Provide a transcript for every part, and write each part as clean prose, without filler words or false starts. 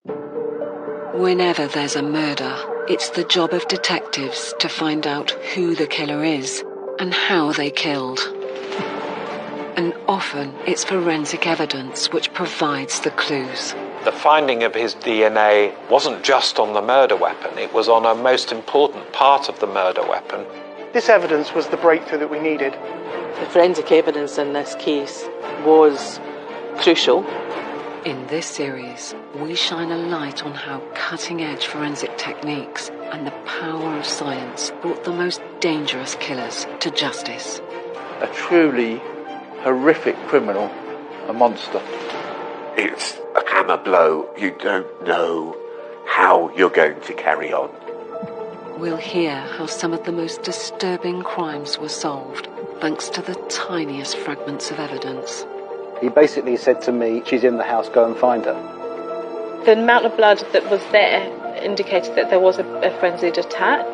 Whenever there's a murder, it's the job of detectives to find out who the killer is and how they killed. And often it's forensic evidence which provides the clues. The finding of his DNA wasn't just on the murder weapon, it was on a most important part of the murder weapon. This evidence was the breakthrough that we needed. The forensic evidence in this case was crucial. In this series, we shine a light on how cutting-edge forensic techniques and the power of science brought the most dangerous killers to justice. A truly horrific criminal, a monster. It's a hammer blow. You don't know how you're going to carry on. We'll hear how some of the most disturbing crimes were solved, thanks to the tiniest fragments of evidence. He basically said to me, she's in the house, go and find her. The amount of blood that was there indicated that there was a frenzied attack.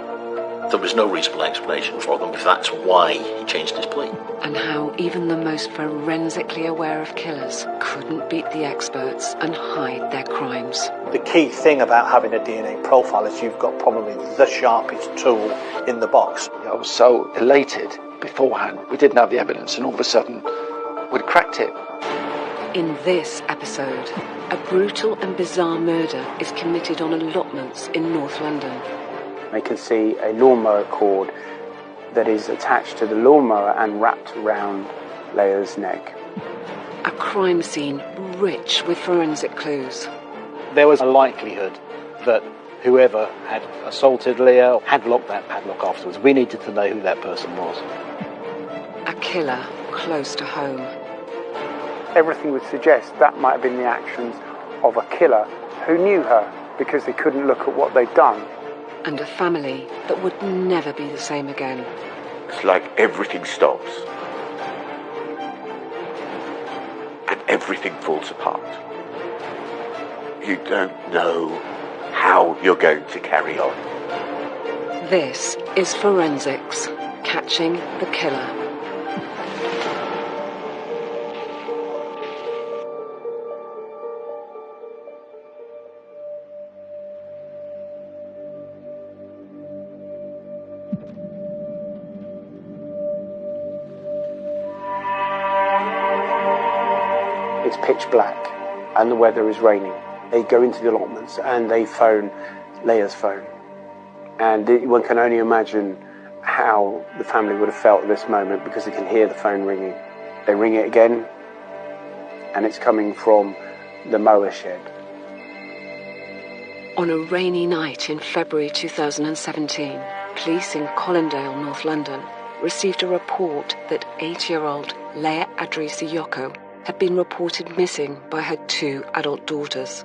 There was no reasonable explanation for them if that's why he changed his plea. And how even the most forensically aware of killers couldn't beat the experts and hide their crimes. The key thing about having a DNA profile is you've got probably the sharpest tool in the box. I was so elated beforehand. We didn't have the evidence, and all of a sudden, we'd cracked it. In this episode, a brutal and bizarre murder is committed on allotments in North London. They can see a lawnmower cord that is attached to the lawnmower and wrapped around Leah's neck. A crime scene rich with forensic clues. There was a likelihood that whoever had assaulted Leah had locked that padlock afterwards. We needed to know who that person was. A killer close to home. Everything would suggest that might have been the actions of a killer who knew her because they couldn't look at what they'd done. And a family that would never be the same again. It's like everything stops. And everything falls apart. You don't know how you're going to carry on. This is Forensics, Catching the Killer. It's pitch black and the weather is raining. They go into the allotments and they phone Leah's phone. And one can only imagine how the family would have felt at this moment because they can hear the phone ringing. They ring it again and it's coming from the mower shed. On a rainy night in February 2017, police in Colindale, North London, received a report that 8-year-old Leah Adrisi-Yoko had been reported missing by her 2 adult daughters.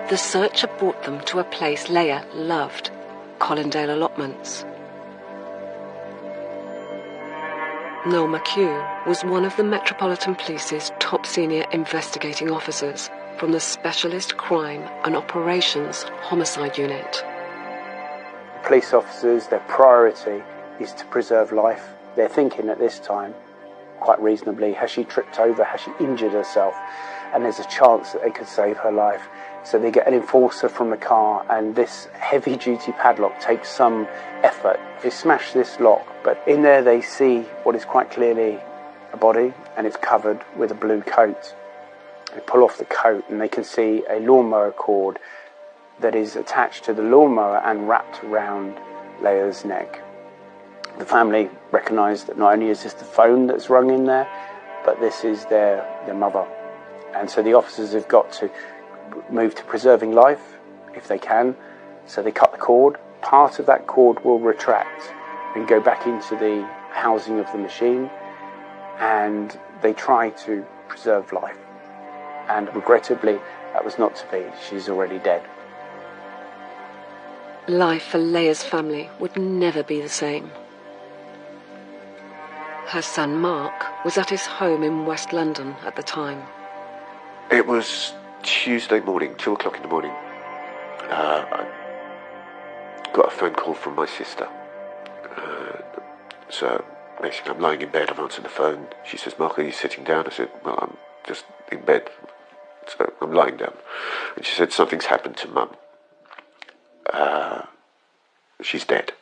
The search had brought them to a place Leah loved, Colindale Allotments. Noel McHugh was one of the Metropolitan Police's top senior investigating officers from the Specialist Crime and Operations Homicide Unit. Police officers, their priority is to preserve life. They're thinking at this time, quite reasonably, has she tripped over, has she injured herself? And there's a chance that they could save her life. So they get an enforcer from the car, and this heavy-duty padlock takes some effort. They smash this lock, but in there they see what is quite clearly a body, and it's covered with a blue coat. They pull off the coat, and they can see a lawnmower cord that is attached to the lawnmower and wrapped around Leah's neck. The family recognise that not only is this the phone that's rung in there, but this is their mother. And so the officers have got to move to preserving life, if they can. So they cut the cord. Part of that cord will retract and go back into the housing of the machine. And they try to preserve life. And regrettably, that was not to be. She's already dead. Life for Leah's family would never be the same. Her son Mark was at his home in West London at the time. It was Tuesday morning, 2 o'clock in the morning. I got a phone call from my sister. So basically I'm lying in bed, I've answered the phone. She says, "Mark, are you sitting down?" I said, "Well, I'm just in bed. So I'm lying down. And she said, something's happened to Mum. She's dead.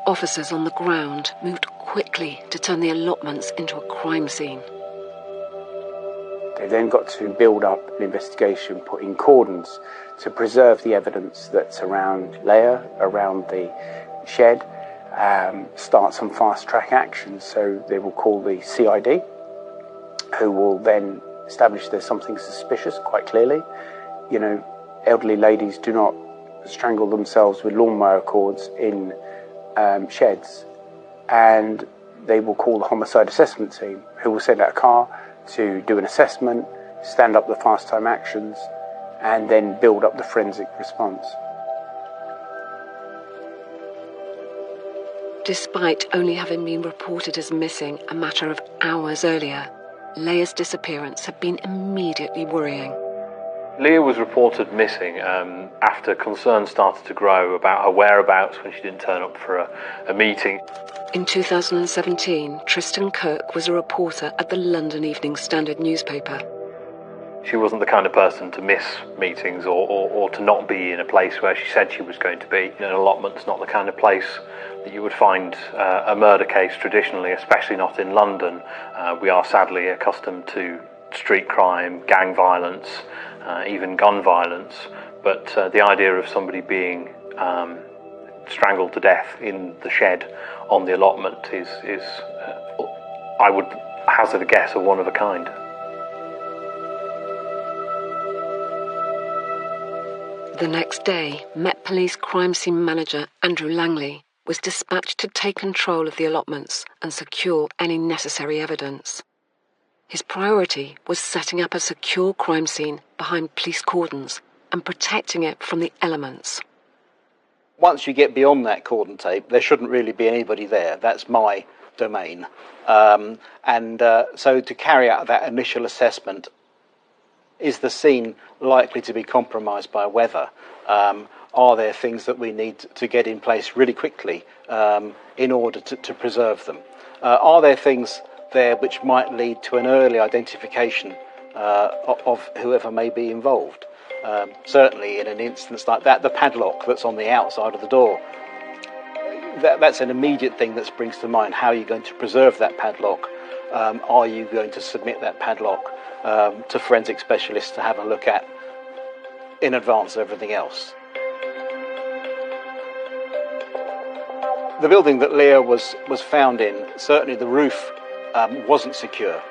Officers on the ground moved quickly to turn the allotments into a crime scene. They then got to build up an investigation, put in cordons to preserve the evidence that's around Leah, around the shed, start some fast-track actions. So they will call the CID, who will then establish there's something suspicious quite clearly. You know, elderly ladies do not strangle themselves with lawnmower cords in sheds. And they will call the homicide assessment team, who will send out a car to do an assessment, stand up the fast time actions, and then build up the forensic response. Despite only having been reported as missing a matter of hours earlier, Leah's disappearance had been immediately worrying. Leah was reported missing after concerns started to grow about her whereabouts when she didn't turn up for a meeting. In 2017, Tristan Kirk was a reporter at the London Evening Standard newspaper. She wasn't the kind of person to miss meetings or to not be in a place where she said she was going to be. An allotment's not the kind of place that you would find a murder case traditionally, especially not in London. We are sadly accustomed to street crime, gang violence, even gun violence, but the idea of somebody being strangled to death in the shed on the allotment is I would hazard a guess, a one of a kind. The next day, Met Police crime scene manager Andrew Langley was dispatched to take control of the allotments and secure any necessary evidence. His priority was setting up a secure crime scene behind police cordons and protecting it from the elements. Once you get beyond that cordon tape, there shouldn't really be anybody there. That's my domain. So to carry out that initial assessment, is the scene likely to be compromised by weather? Are there things that we need to get in place really quickly in order to preserve them? Are there things there which might lead to an early identification of whoever may be involved? Certainly in an instance like that, the padlock that's on the outside of the door, that's an immediate thing that springs to mind. How are you going to preserve that padlock? Are you going to submit that padlock to forensic specialists to have a look at in advance of everything else? The building that Leah was found in, certainly the roof wasn't secure.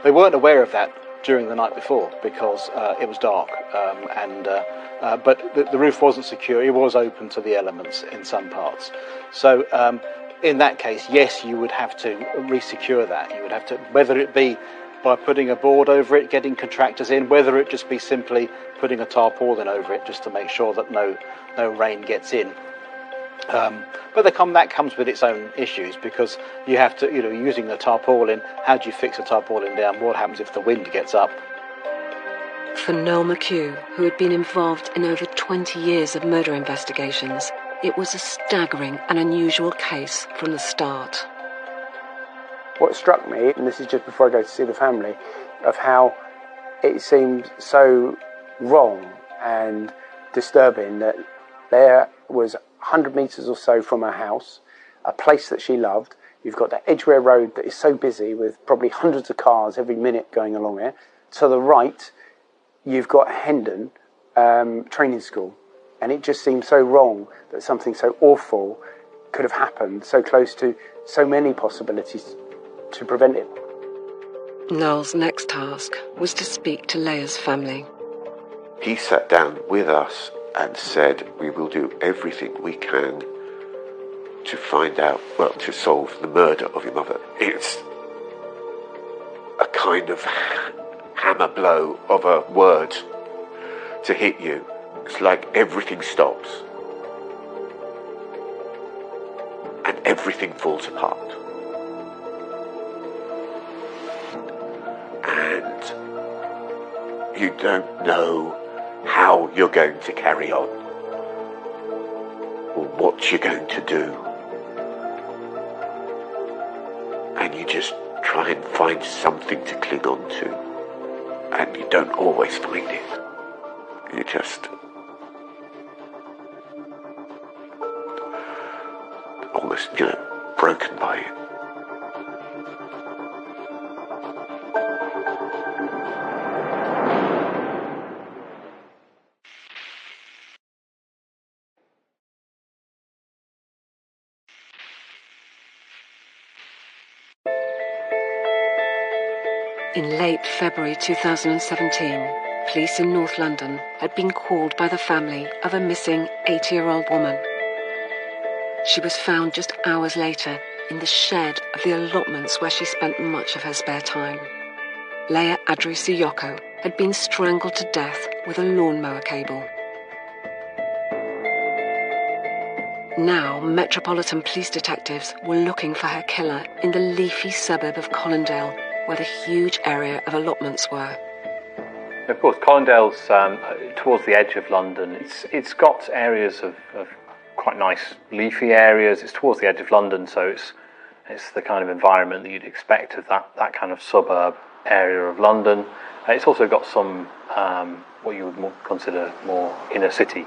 They weren't aware of that during the night before because it was dark, but the roof wasn't secure. It was open to the elements in some parts. So in that case, yes, you would have to re-secure that. You would have to, whether it be by putting a board over it, getting contractors in, whether it just be simply putting a tarpaulin over it just to make sure that no rain gets in. But that comes with its own issues because you have to, using a tarpaulin, how do you fix a tarpaulin down? What happens if the wind gets up? For Noel McHugh, who had been involved in over 20 years of murder investigations, it was a staggering and unusual case from the start. What struck me, and this is just before I go to see the family, of how it seemed so wrong and disturbing that there was 100 metres or so from her house, a place that she loved. You've got the Edgware Road that is so busy with probably hundreds of cars every minute going along it. To the right, you've got Hendon training school. And it just seemed so wrong that something so awful could have happened so close to so many possibilities to prevent it. Noel's next task was to speak to Leah's family. He sat down with us and said, we will do everything we can to find out, to solve the murder of your mother. It's a kind of hammer blow of a word to hit you. It's like everything stops and everything falls apart. And you don't know how you're going to carry on or what you're going to do. And you just try and find something to cling on to. And you don't always find it. You're just almost, broken by it. In late February 2017, police in North London had been called by the family of a missing 80-year-old woman. She was found just hours later in the shed of the allotments where she spent much of her spare time. Leah Adri-Siyoko had been strangled to death with a lawnmower cable. Now, Metropolitan Police detectives were looking for her killer in the leafy suburb of Colindale, where the huge area of allotments were. Of course, Colindale's towards the edge of London. It's got areas of quite nice leafy areas. It's towards the edge of London, so it's the kind of environment that you'd expect of that kind of suburb area of London. It's also got some what you would consider more inner city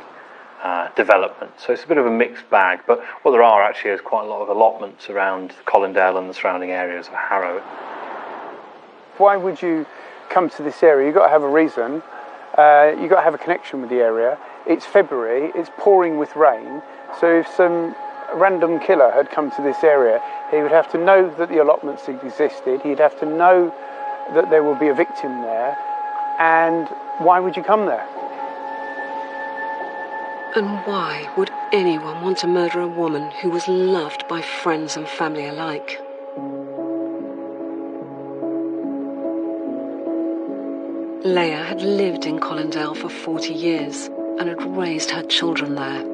development. So it's a bit of a mixed bag. But what there are actually is quite a lot of allotments around Colindale and the surrounding areas of Harrow. Why would you come to this area? You've got to have a reason. You've got to have a connection with the area. It's February, it's pouring with rain, so if some random killer had come to this area, he would have to know that the allotments existed, he'd have to know that there would be a victim there, and why would you come there? And why would anyone want to murder a woman who was loved by friends and family alike? Leah had lived in Colindale for 40 years and had raised her children there.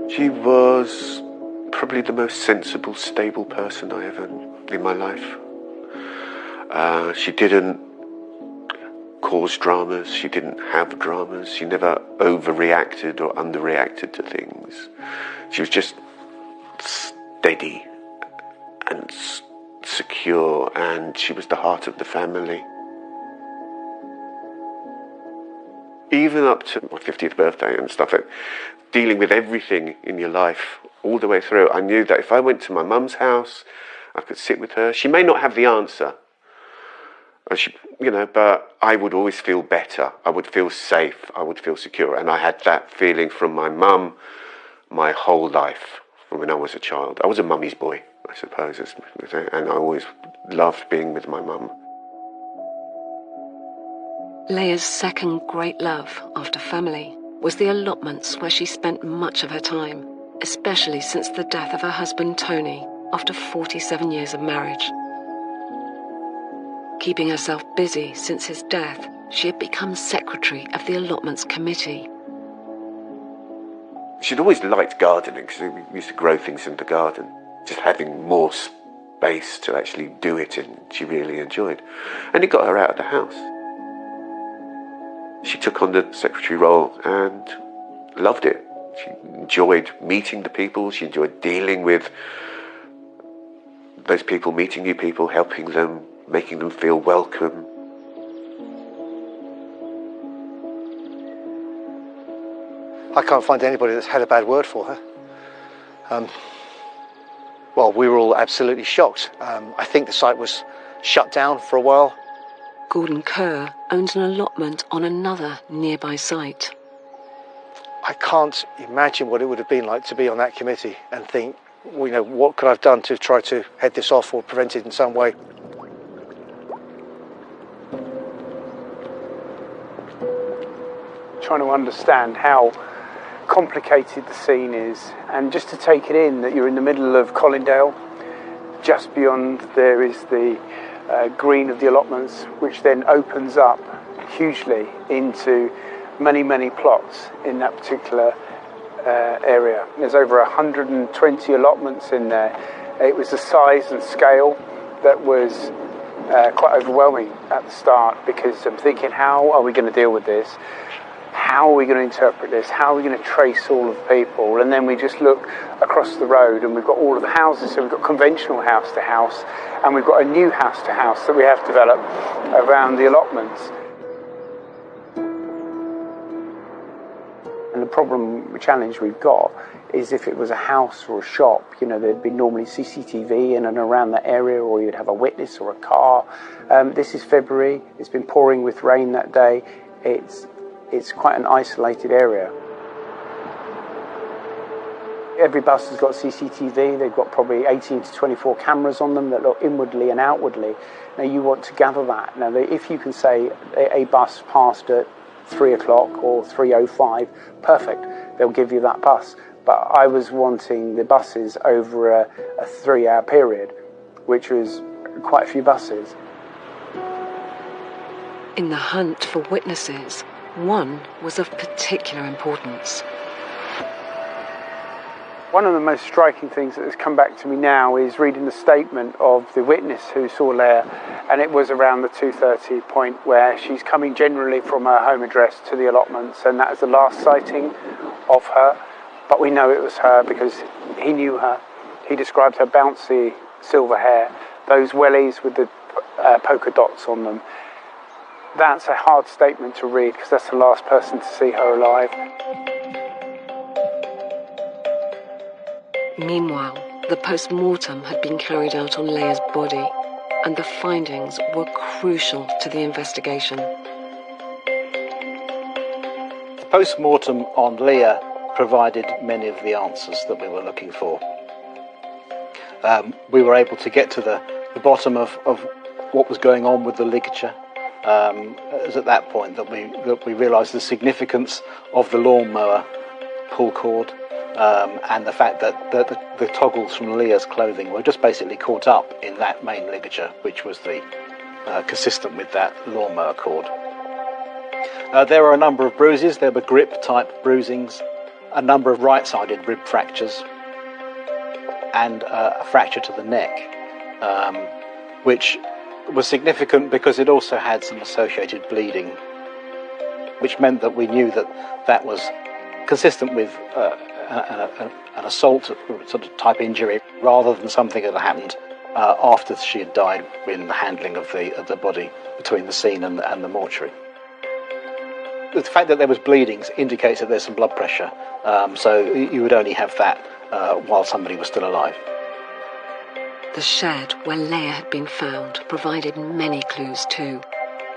She was probably the most sensible, stable person I ever knew in my life. She didn't cause dramas, she didn't have dramas, she never overreacted or underreacted to things. She was just steady and secure, and she was the heart of the family. Even up to my 50th birthday and stuff, dealing with everything in your life all the way through, I knew that if I went to my mum's house, I could sit with her. She may not have the answer, but I would always feel better. I would feel safe. I would feel secure. And I had that feeling from my mum my whole life, from when I was a child. I was a mummy's boy, I suppose, and I always loved being with my mum. Leah's second great love after family was the allotments where she spent much of her time, especially since the death of her husband Tony after 47 years of marriage. Keeping herself busy since his death, she had become secretary of the allotments committee. She'd always liked gardening, because we used to grow things in the garden. Just having more space to actually do it in, she really enjoyed. And it got her out of the house. She took on the secretary role and loved it. She enjoyed meeting the people, she enjoyed dealing with those people, meeting new people, helping them, making them feel welcome. I can't find anybody that's had a bad word for her. Well, we were all absolutely shocked. I think the site was shut down for a while. Gordon Kerr owns an allotment on another nearby site. I can't imagine what it would have been like to be on that committee and think, what could I have done to try to head this off or prevent it in some way. Trying to understand how complicated the scene is, and just to take it in that you're in the middle of Colindale. Just beyond there is the green of the allotments, which then opens up hugely into many, many plots in that particular area. There's over 120 allotments in there. It was the size and scale that was quite overwhelming at the start, because I'm thinking, how are we going to deal with this? how are we going to interpret this? How are we going to trace all of the people? And then we just look across the road and we've got all of the houses. So we've got conventional house to house, and we've got a new house to house that we have developed around the allotments. And the problem, challenge we've got is if it was a house or a shop, there'd be normally CCTV in and around that area, or you'd have a witness or a car. This is February. It's been pouring with rain that day. It's quite an isolated area. Every bus has got CCTV. They've got probably 18 to 24 cameras on them that look inwardly and outwardly. Now you want to gather that. Now if you can say a bus passed at 3 o'clock or 3:05, perfect. They'll give you that bus. But I was wanting the buses over a 3-hour period, which was quite a few buses. In the hunt for witnesses, one was of particular importance. One of the most striking things that has come back to me now is reading the statement of the witness who saw Leah, and it was around the 2:30 point where she's coming generally from her home address to the allotments, and that is the last sighting of her. But we know it was her because he knew her. He described her bouncy silver hair, those wellies with the polka dots on them. That's a hard statement to read because that's the last person to see her alive. Meanwhile, the post-mortem had been carried out on Leah's body, and the findings were crucial to the investigation. The post-mortem on Leah provided many of the answers that we were looking for. We were able to get to the bottom of what was going on with the ligature. It was at that point that we realised the significance of the lawnmower pull cord, and the fact that the toggles from Leah's clothing were just basically caught up in that main ligature, which was consistent with that lawnmower cord. There were a number of bruises. There were grip-type bruisings, a number of right-sided rib fractures, and a fracture to the neck, which was significant because it also had some associated bleeding, which meant that we knew that was consistent with an assault sort of type injury, rather than something that had happened after she had died in the handling of the body between the scene and the mortuary. The fact that there was bleeding indicates that there's some blood pressure, so you would only have that while somebody was still alive. The shed where Leah had been found provided many clues too.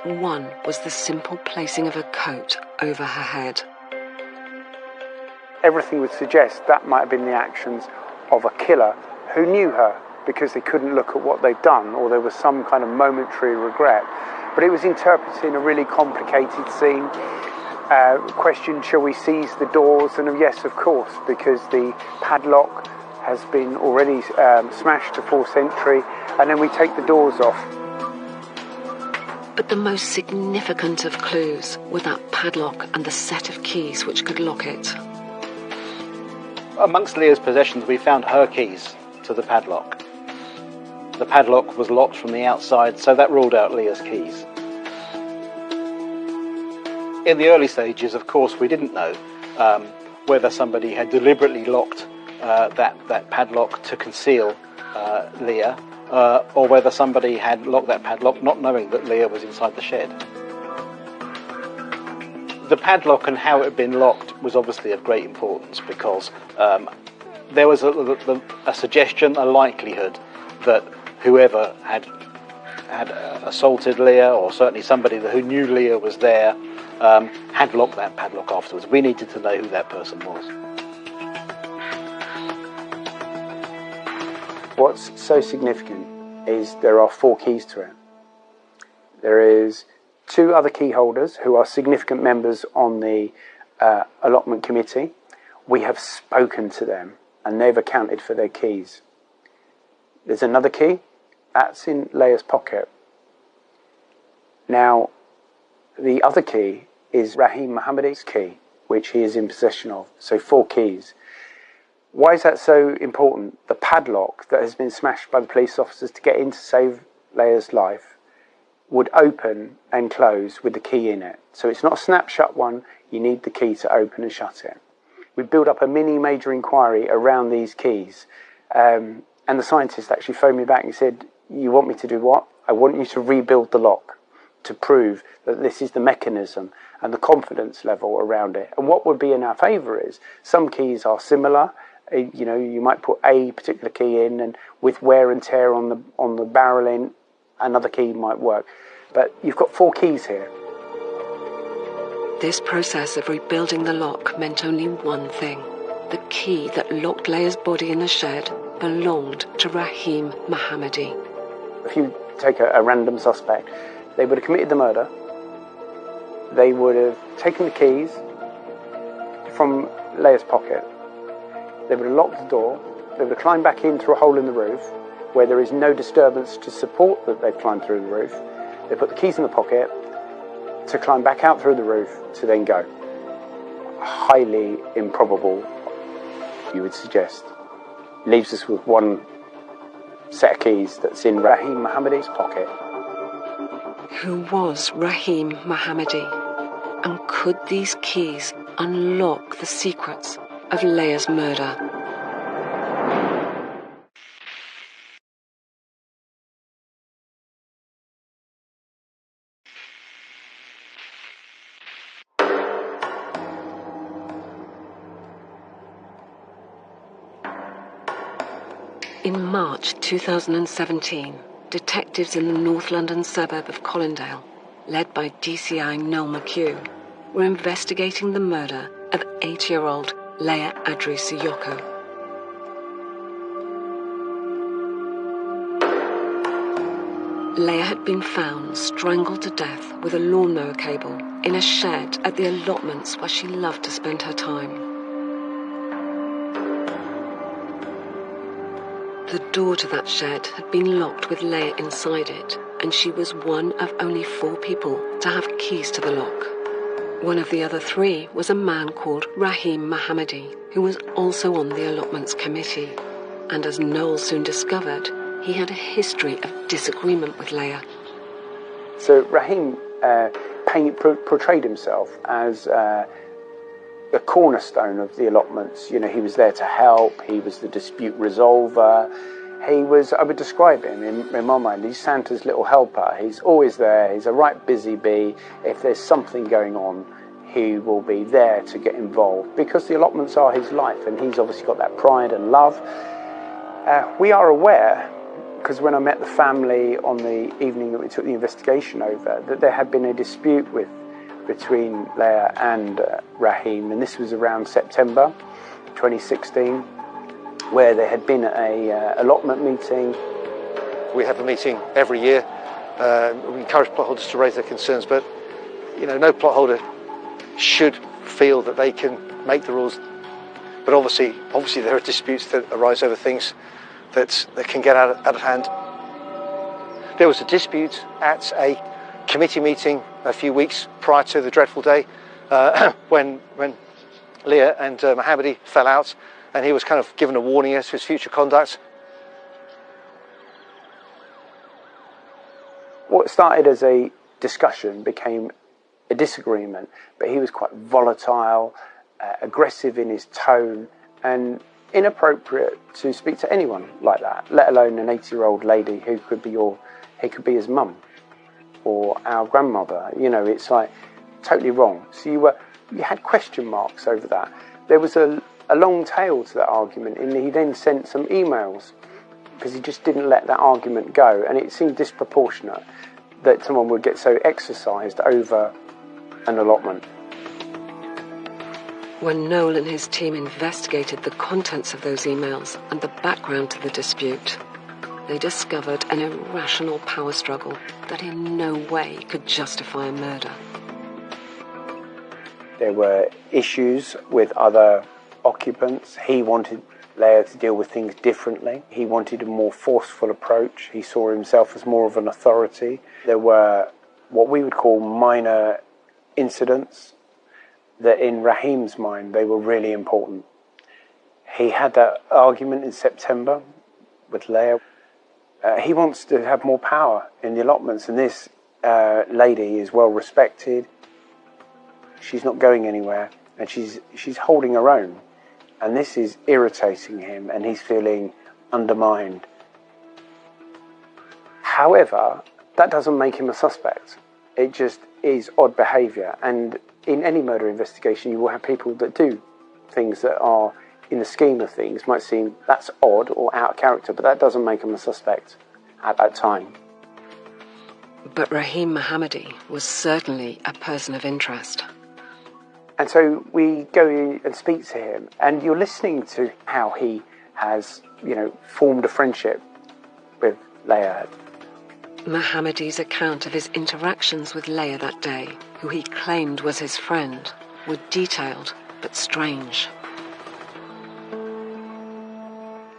One was the simple placing of a coat over her head. Everything would suggest that might have been the actions of a killer who knew her because they couldn't look at what they'd done, or there was some kind of momentary regret. But it was interpreting a really complicated scene. Question, shall we seize the doors? And yes, of course, because the padlock has been already smashed to force entry, and then we take the doors off. But the most significant of clues were that padlock and the set of keys which could lock it. Amongst Leah's possessions, we found her keys to the padlock. The padlock was locked from the outside, so that ruled out Leah's keys. In the early stages, of course, we didn't know whether somebody had deliberately locked that padlock to conceal Leah, or whether somebody had locked that padlock not knowing that Leah was inside the shed. The padlock and how it had been locked was obviously of great importance because there was a suggestion, a likelihood that whoever had assaulted Leah, or certainly somebody who knew Leah was there, had locked that padlock afterwards. We needed to know who that person was. What's so significant is there are 4 keys to it. There is 2 other key holders who are significant members on the allotment committee. We have spoken to them and they've accounted for their keys. There's another key, that's in Leah's pocket. Now, the other key is Rahim Mohammadi's key, which he is in possession of. So 4 keys. Why is that so important? The padlock that has been smashed by the police officers to get in to save Leah's life would open and close with the key in it. So it's not a snapshot one, you need the key to open and shut it. We built up a mini major inquiry around these keys. And the scientist actually phoned me back and said, you want me to do what? I want you to rebuild the lock to prove that this is the mechanism and the confidence level around it. And what would be in our favour is some keys are similar. You know, you might put a particular key in, and with wear and tear on the barreling, another key might work. But you've got 4 keys here. This process of rebuilding the lock meant only one thing. The key that locked Leia's body in the shed belonged to Rahim Mohammadi. If you take a random suspect, they would have committed the murder. They would have taken the keys from Leia's pocket. They would have locked the door. They would have climbed back in through a hole in the roof where there is no disturbance to support that they've climbed through the roof. They put the keys in the pocket to climb back out through the roof to then go. Highly improbable, you would suggest. Leaves us with one set of keys that's in Rahim Mohammadi's pocket. Who was Rahim Mohammadi? And could these keys unlock the secrets of Leia's murder? In March 2017, detectives in the North London suburb of Colindale, led by DCI Noel McHugh, were investigating the murder of 8-year-old Leia Adri-Siyoko. Leia had been found strangled to death with a lawnmower cable in a shed at the allotments where she loved to spend her time. The door to that shed had been locked with Leia inside it, and she was one of only 4 people to have keys to the lock. One of the other 3 was a man called Rahim Mohammadi, who was also on the allotments committee. And as Noel soon discovered, he had a history of disagreement with Leia. So Rahim portrayed himself as a cornerstone of the allotments. You know, he was there to help, he was the dispute resolver. He was, I would describe him in my mind, he's Santa's little helper. He's always there, he's a right busy bee. If there's something going on, he will be there to get involved because the allotments are his life, and he's obviously got that pride and love. We are aware, because when I met the family on the evening that we took the investigation over, that there had been a dispute between Leia and Rahim, and this was around September 2016, where there had been a allotment meeting. We have a meeting every year. We encourage plot holders to raise their concerns, but you know, no plot holder should feel that they can make the rules. But obviously there are disputes that arise over things that can get out of hand. There was a dispute at a committee meeting a few weeks prior to the dreadful day when Leia and Mohammadi fell out, and he was kind of given a warning as to his future conduct. What started as a discussion became a disagreement, but he was quite volatile, aggressive in his tone, and inappropriate to speak to anyone like that, let alone an 80-year-old lady who could be his mum or our grandmother. You know, it's like totally wrong. So you had question marks over that. There was a long tail to that argument, and he then sent some emails because he just didn't let that argument go, and it seemed disproportionate that someone would get so exercised over an allotment. When Noel and his team investigated the contents of those emails and the background to the dispute, they discovered an irrational power struggle that in no way could justify a murder. There were issues with other occupants. He wanted Leia to deal with things differently. He wanted a more forceful approach. He saw himself as more of an authority. There were what we would call minor incidents that in Rahim's mind, they were really important. He had that argument in September with Leia. He wants to have more power in the allotments, and this lady is well respected. She's not going anywhere, and she's holding her own. And this is irritating him, and he's feeling undermined. However, that doesn't make him a suspect. It just is odd behaviour. And in any murder investigation, you will have people that do things that are, in the scheme of things, might seem that's odd or out of character, but that doesn't make him a suspect at that time. But Rahim Mohammadi was certainly a person of interest. And so we go in and speak to him, and you're listening to how he has, formed a friendship with Leah. Mohammadi's account of his interactions with Leah that day, who he claimed was his friend, were detailed but strange.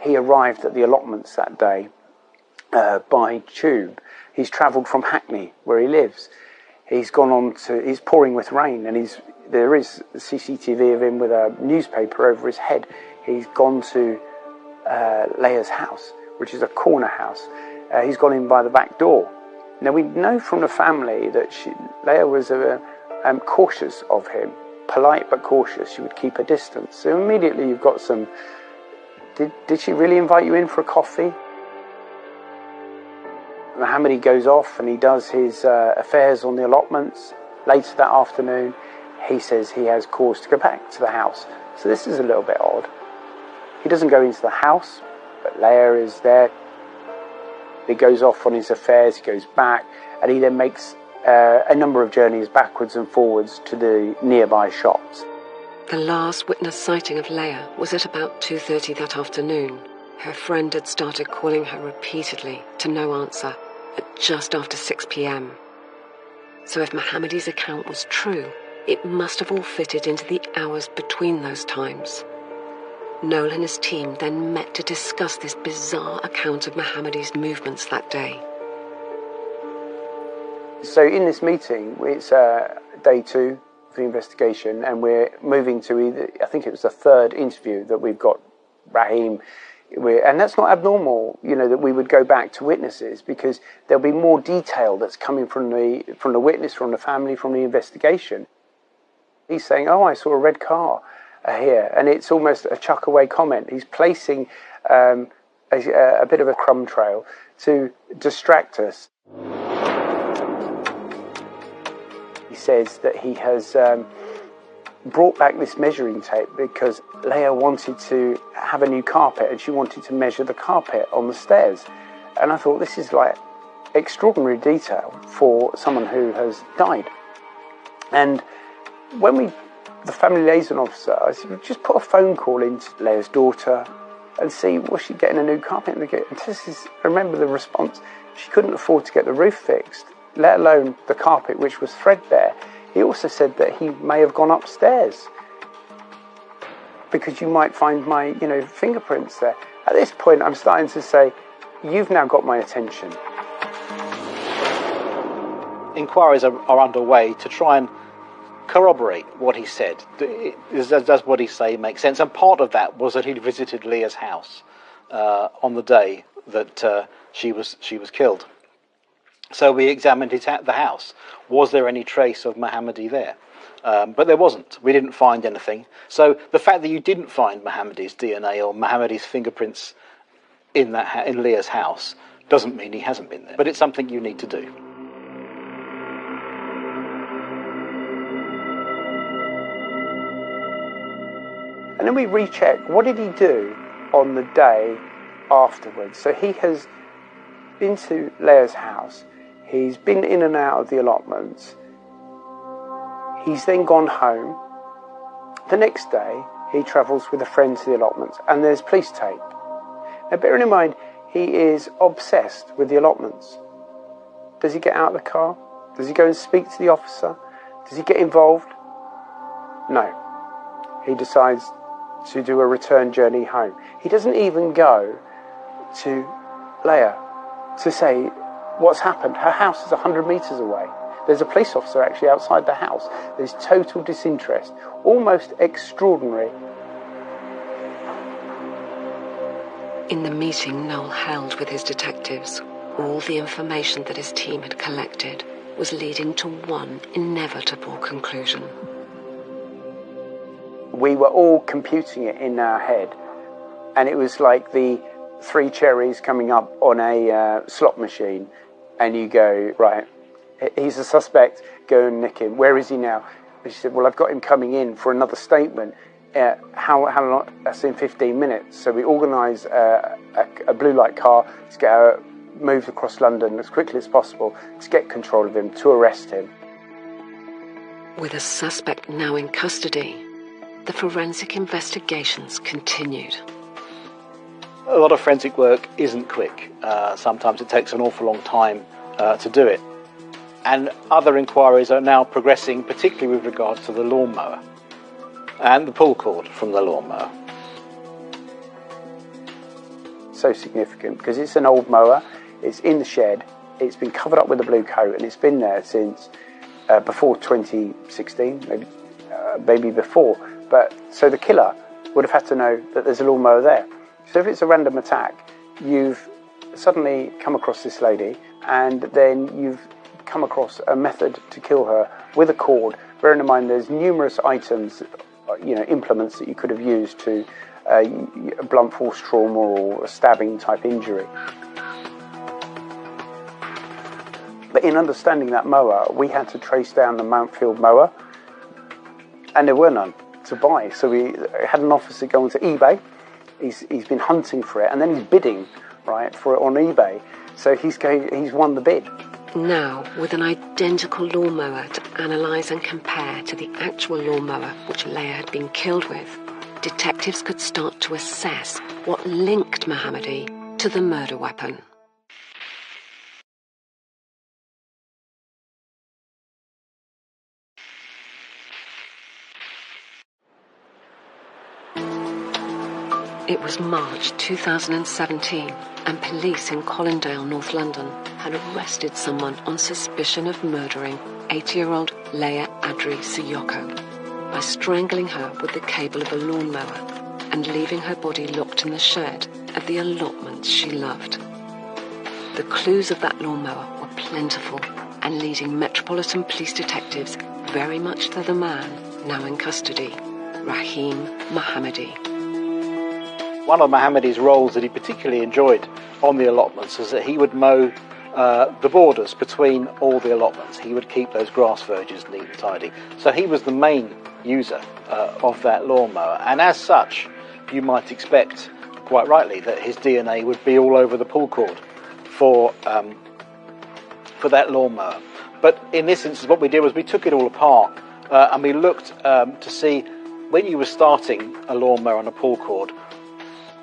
He arrived at the allotments that day by tube. He's travelled from Hackney, where he lives. He's gone on to, he's pouring with rain, and there is CCTV of him with a newspaper over his head. He's gone to Leah's house, which is a corner house. He's gone in by the back door. Now, we know from the family that Leah was cautious of him, polite but cautious. She would keep a distance. So immediately you've got some, did she really invite you in for a coffee? Mohammadi goes off and he does his affairs on the allotments. Later that afternoon, he says he has cause to go back to the house. So this is a little bit odd. He doesn't go into the house, but Leah is there. He goes off on his affairs, he goes back, and he then makes a number of journeys backwards and forwards to the nearby shops. The last witness sighting of Leah was at about 2:30 that afternoon. Her friend had started calling her repeatedly to no answer at just after 6 p.m. So if Mohammadi's account was true, it must have all fitted into the hours between those times. Noel and his team then met to discuss this bizarre account of Mohammadi's movements that day. So in this meeting, it's day 2 of the investigation, and we're moving to I think it was the third interview that we've got Rahim. And that's not abnormal, that we would go back to witnesses, because there'll be more detail that's coming from the witness, from the family, from the investigation. He's saying, "Oh, I saw a red car here," and it's almost a chuck-away comment. He's placing a bit of a crumb trail to distract us. He says that he has brought back this measuring tape because Leah wanted to have a new carpet and she wanted to measure the carpet on the stairs. And I thought, this is like extraordinary detail for someone who has died. And when the family liaison officer, I said, just put a phone call into Leah's daughter and see, was she getting a new carpet? And I remember the response, she couldn't afford to get the roof fixed, let alone the carpet, which was threadbare. He also said that he may have gone upstairs because you might find my, fingerprints there. At this point, I'm starting to say, you've now got my attention. Inquiries are underway to try and corroborate what he said. Does what he say make sense? And part of that was that he'd visited Leah's house on the day that she was killed. So we examined the house. Was there any trace of Mohammadi there? But there wasn't. We didn't find anything. So the fact that you didn't find Mohammadi's DNA or Mohammadi's fingerprints in Leah's house doesn't mean he hasn't been there. But it's something you need to do. And then we recheck, what did he do on the day afterwards? So he has been to Leah's house. He's been in and out of the allotments. He's then gone home. The next day, he travels with a friend to the allotments, and there's police tape. Now, bearing in mind, he is obsessed with the allotments. Does he get out of the car? Does he go and speak to the officer? Does he get involved? No. He decides to do a return journey home. He doesn't even go to Leah to say what's happened. Her house is 100 metres away. There's a police officer actually outside the house. There's total disinterest, almost extraordinary. In the meeting Noel held with his detectives, all the information that his team had collected was leading to one inevitable conclusion. We were all computing it in our head, and it was like the 3 cherries coming up on a slot machine, and you go, right, he's a suspect, go and nick him. Where is he now? And she said, well, I've got him coming in for another statement. How long? That's in 15 minutes. So we organise a blue light car to get moved across London as quickly as possible to get control of him, to arrest him. With a suspect now in custody, the forensic investigations continued. A lot of forensic work isn't quick. Sometimes it takes an awful long time to do it. And other inquiries are now progressing, particularly with regards to the lawnmower and the pull cord from the lawnmower. So significant because it's an old mower, it's in the shed, it's been covered up with a blue coat, and it's been there since before 2016, maybe before. But so the killer would have had to know that there's a lawnmower there. So if it's a random attack, you've suddenly come across this lady, and then you've come across a method to kill her with a cord. Bearing in mind there's numerous items, implements that you could have used to a blunt force trauma or a stabbing type injury. But in understanding that mower, we had to trace down the Mountfield mower, and there were none to buy. So we had an officer go onto eBay. He's been hunting for it, and then he's bidding, right, for it on eBay. So he's won the bid. Now, with an identical lawnmower to analyse and compare to the actual lawnmower which Leah had been killed with, detectives could start to assess what linked Mohammadi to the murder weapon. It was March 2017, and police in Colindale, North London, had arrested someone on suspicion of murdering 80-year-old Leah Adri Siyoko by strangling her with the cable of a lawnmower and leaving her body locked in the shed of the allotments she loved. The clues of that lawnmower were plentiful and leading Metropolitan Police detectives very much to the man now in custody, Rahim Mohammadi. One of Mohammadi's roles that he particularly enjoyed on the allotments is that he would mow the borders between all the allotments. He would keep those grass verges neat and tidy. So he was the main user of that lawnmower, and as such, you might expect, quite rightly, that his DNA would be all over the pull cord for that lawnmower. But in this instance, what we did was we took it all apart and we looked to see, when you were starting a lawnmower on a pull cord,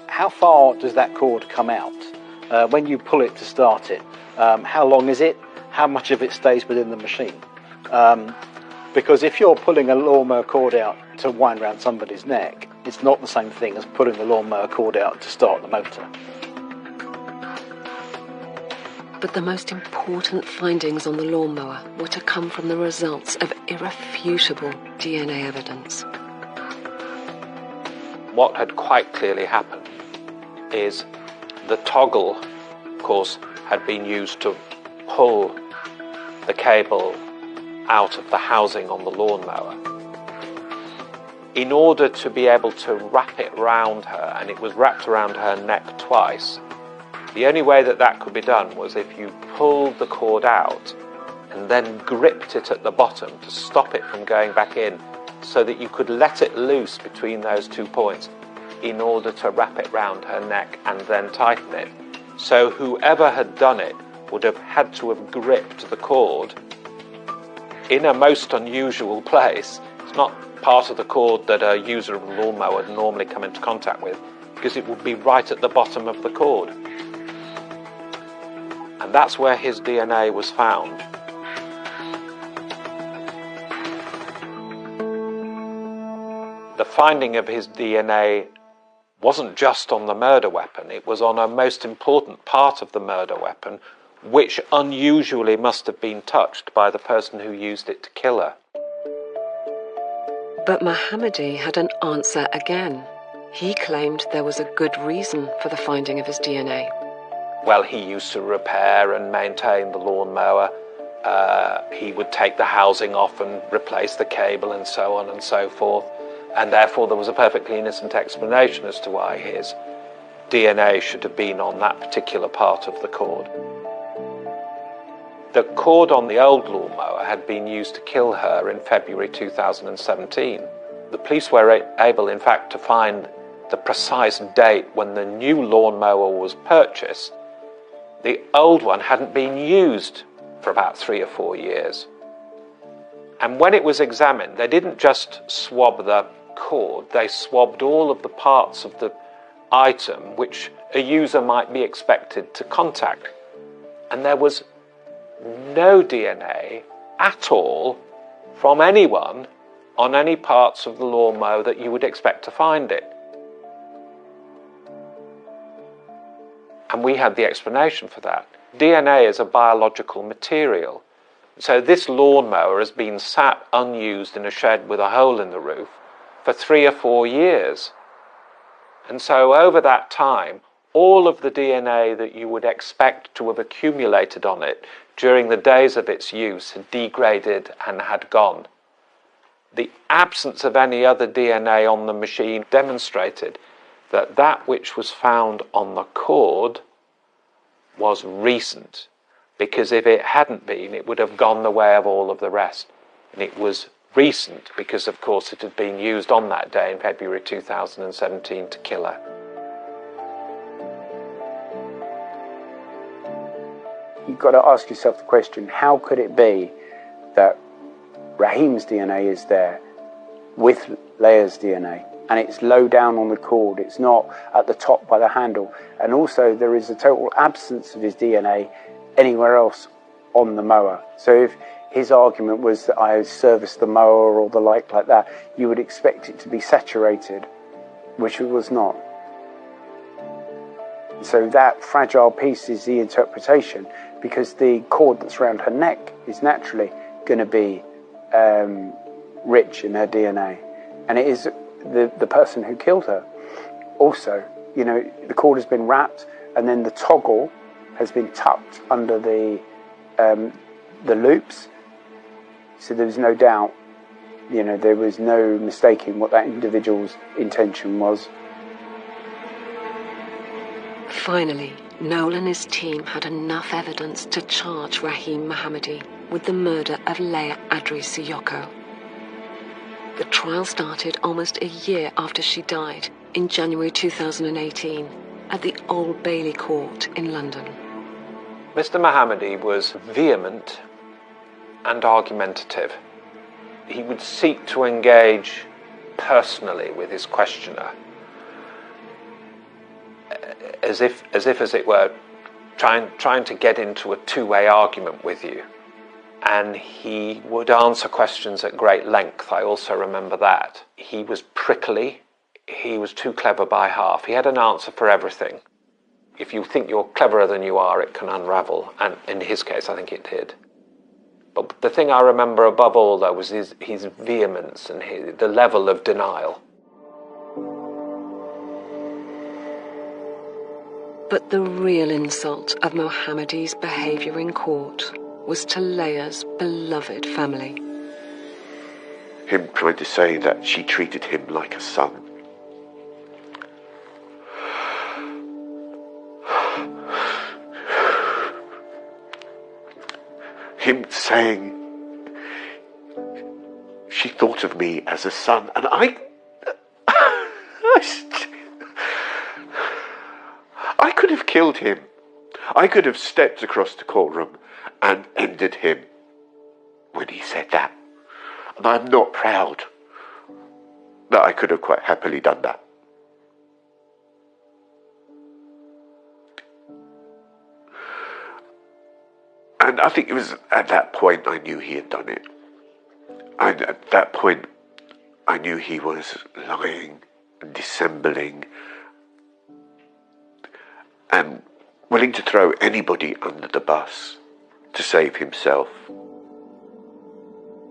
how far does that cord come out when you pull it to start it? How long is it? How much of it stays within the machine? Because if you're pulling a lawnmower cord out to wind around somebody's neck, it's not the same thing as pulling the lawnmower cord out to start the motor. But the most important findings on the lawnmower were to come from the results of irrefutable DNA evidence. What had quite clearly happened is the toggle, of course, had been used to pull the cable out of the housing on the lawnmower. In order to be able to wrap it round her, and it was wrapped around her neck twice, the only way that could be done was if you pulled the cord out and then gripped it at the bottom to stop it from going back in, so that you could let it loose between those 2 points in order to wrap it round her neck and then tighten it. So whoever had done it would have had to have gripped the cord in a most unusual place. It's not part of the cord that a user of a lawnmower would normally come into contact with, because it would be right at the bottom of the cord. And that's where his DNA was found. The finding of his DNA wasn't just on the murder weapon, it was on a most important part of the murder weapon, which unusually must have been touched by the person who used it to kill her. But Mohammadi had an answer again. He claimed there was a good reason for the finding of his DNA. Well, he used to repair and maintain the lawnmower, he would take the housing off and replace the cable and so on and so forth. And therefore there was a perfectly innocent explanation as to why his DNA should have been on that particular part of the cord. The cord on the old lawnmower had been used to kill her in February 2017. The police were able, in fact, to find the precise date when the new lawnmower was purchased. The old one hadn't been used for about 3 or 4 years. And when it was examined, they didn't just swab the cord, they swabbed all of the parts of the item which a user might be expected to contact. And there was no DNA at all from anyone on any parts of the lawnmower that you would expect to find it. And we had the explanation for that. DNA is a biological material. So this lawnmower has been sat unused in a shed with a hole in the roof for 3 or 4 years. And so over that time, all of the DNA that you would expect to have accumulated on it during the days of its use had degraded and had gone. The absence of any other DNA on the machine demonstrated that that which was found on the cord was recent, because if it hadn't been, it would have gone the way of all of the rest. And it was recent because, of course, it had been used on that day in February 2017 to kill her. You've got to ask yourself the question, how could it be that Rahim's DNA is there with Leah's DNA, and it's low down on the cord, it's not at the top by the handle, and also there is a total absence of his DNA anywhere else on the mower? So if his argument was that I serviced the mower or the like that, you would expect it to be saturated, which it was not. So that fragile piece is the interpretation, because the cord that's around her neck is naturally going to be rich in her DNA, and it is the person who killed her. Also, you know, the cord has been wrapped, and then the toggle has been tucked under the loops, so there was no doubt, you know, there was no mistaking what that individual's intention was. Finally, Noel and his team had enough evidence to charge Rahim Mohammadi with the murder of Leah Adri Siyoko. The trial started almost a year after she died in January 2018 at the Old Bailey Court in London. Mr. Mohammadi was vehement and argumentative. He would seek to engage personally with his questioner, as if it were, trying to get into a two-way argument with you. And he would answer questions at great length. I also remember that. He was prickly. He was too clever by half. He had an answer for everything. If you think you're cleverer than you are, it can unravel. And in his case, I think it did. But the thing I remember above all, though, was his vehemence and the level of denial. But the real insult of Mohammadi's behaviour in court was to Leah's beloved family. Him trying to say that she treated him like a son. Him saying she thought of me as a son, and I could have killed him. I could have stepped across the courtroom and ended him when he said that. And I'm not proud that I could have quite happily done that. And I think it was at that point I knew he had done it. And at that point I knew he was lying and dissembling and willing to throw anybody under the bus to save himself.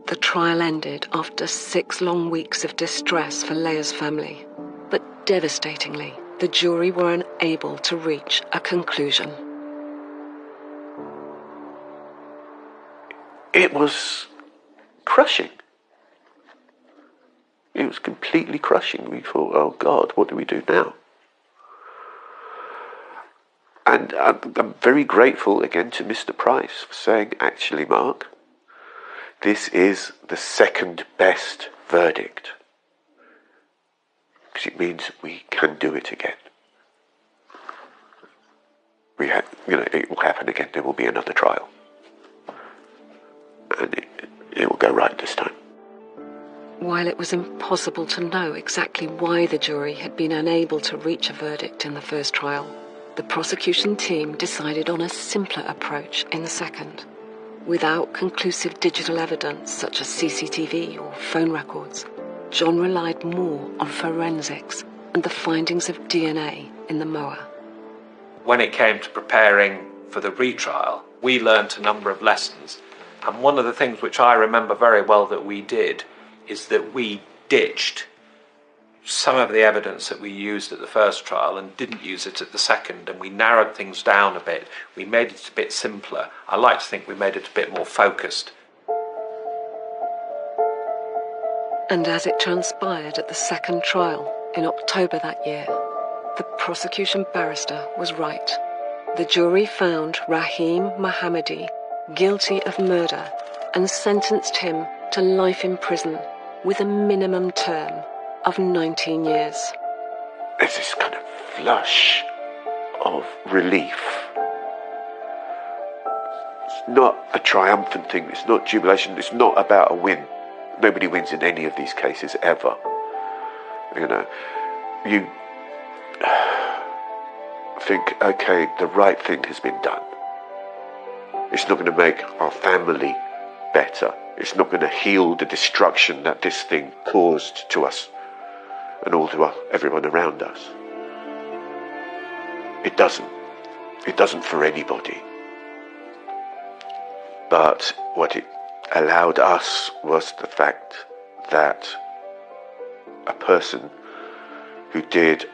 The trial ended after 6 long weeks of distress for Leah's family. But devastatingly, the jury were unable to reach a conclusion. it was crushing. It was completely crushing. We thought, oh God, what do we do now? And I'm very grateful again to Mr. Price for saying, actually, Mark, this is the second best verdict. Because it means we can do it again. It will happen again. There will be another trial. And it will go right this time. While it was impossible to know exactly why the jury had been unable to reach a verdict in the first trial, the prosecution team decided on a simpler approach in the second. Without conclusive digital evidence such as CCTV or phone records, John relied more on forensics and the findings of DNA in the mower. When it came to preparing for the retrial, we learnt a number of lessons. And one of the things which I remember very well that we did is that we ditched some of the evidence that we used at the first trial and didn't use it at the second, and we narrowed things down a bit. We made it a bit simpler. I like to think we made it a bit more focused. And as it transpired at the second trial in October that year, the prosecution barrister was right. The jury found Rahim Mohammadi guilty of murder and sentenced him to life in prison with a minimum term of 19 years. There's this kind of flush of relief. It's not a triumphant thing. It's not jubilation. It's not about a win. Nobody wins in any of these cases ever. You think, okay, the right thing has been done. It's not going to make our family better. It's not going to heal the destruction that this thing caused to us and all to everyone around us. It doesn't. It doesn't for anybody. But what it allowed us was the fact that a person who did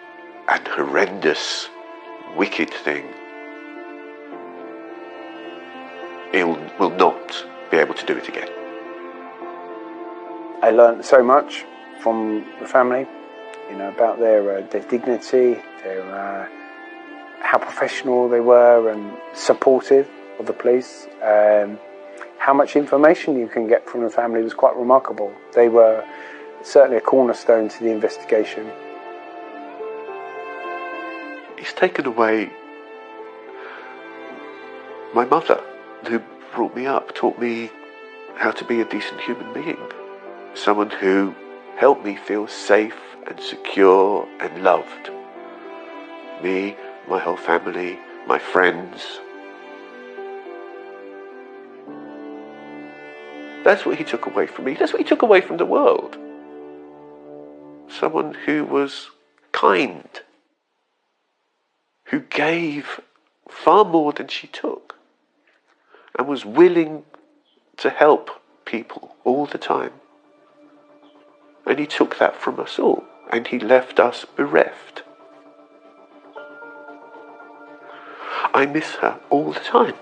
an horrendous, wicked thing will not be able to do it again. I learned so much from the family, about their dignity, their how professional they were and supportive of the police. How much information you can get from the family was quite remarkable. They were certainly a cornerstone to the investigation. He's taken away my mother, who brought me up, taught me how to be a decent human being. Someone who helped me feel safe and secure and loved. Me, my whole family, my friends. That's what he took away from me. That's what he took away from the world. Someone who was kind, who gave far more than she took, and was willing to help people all the time. And he took that from us all, and he left us bereft. I miss her all the time.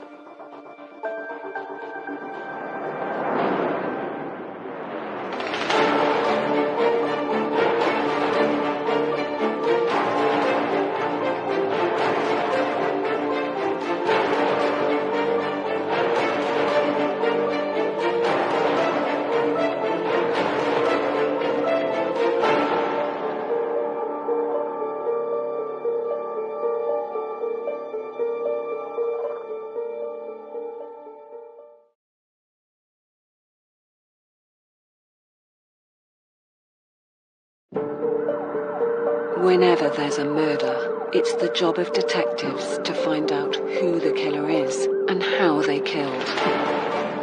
Whenever there's a murder, it's the job of detectives to find out who the killer is and how they killed.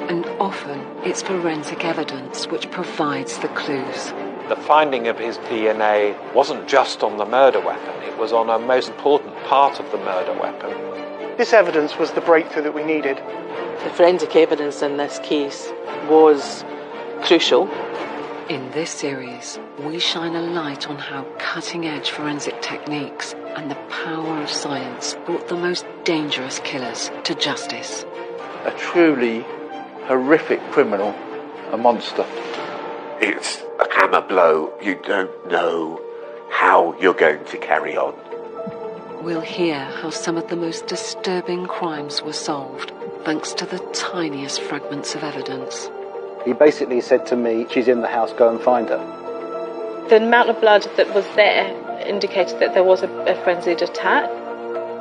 And often it's forensic evidence which provides the clues. The finding of his DNA wasn't just on the murder weapon, it was on a most important part of the murder weapon. This evidence was the breakthrough that we needed. The forensic evidence in this case was crucial. In this series, we shine a light on how cutting-edge forensic techniques and the power of science brought the most dangerous killers to justice. A truly horrific criminal, a monster. It's a hammer blow. You don't know how you're going to carry on. We'll hear how some of the most disturbing crimes were solved, thanks to the tiniest fragments of evidence. He basically said to me, she's in the house, go and find her. The amount of blood that was there indicated that there was a frenzied attack.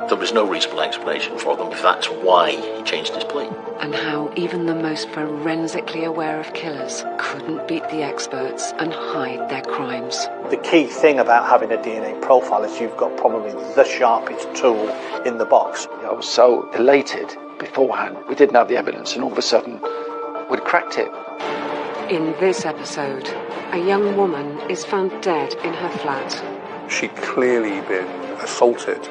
There was no reasonable explanation for them if that's why he changed his plea. And how even the most forensically aware of killers couldn't beat the experts and hide their crimes. The key thing about having a DNA profile is you've got probably the sharpest tool in the box. I was so elated beforehand. We didn't have the evidence, and all of a sudden, we'd cracked it. In this episode, a young woman is found dead in her flat. She'd clearly been assaulted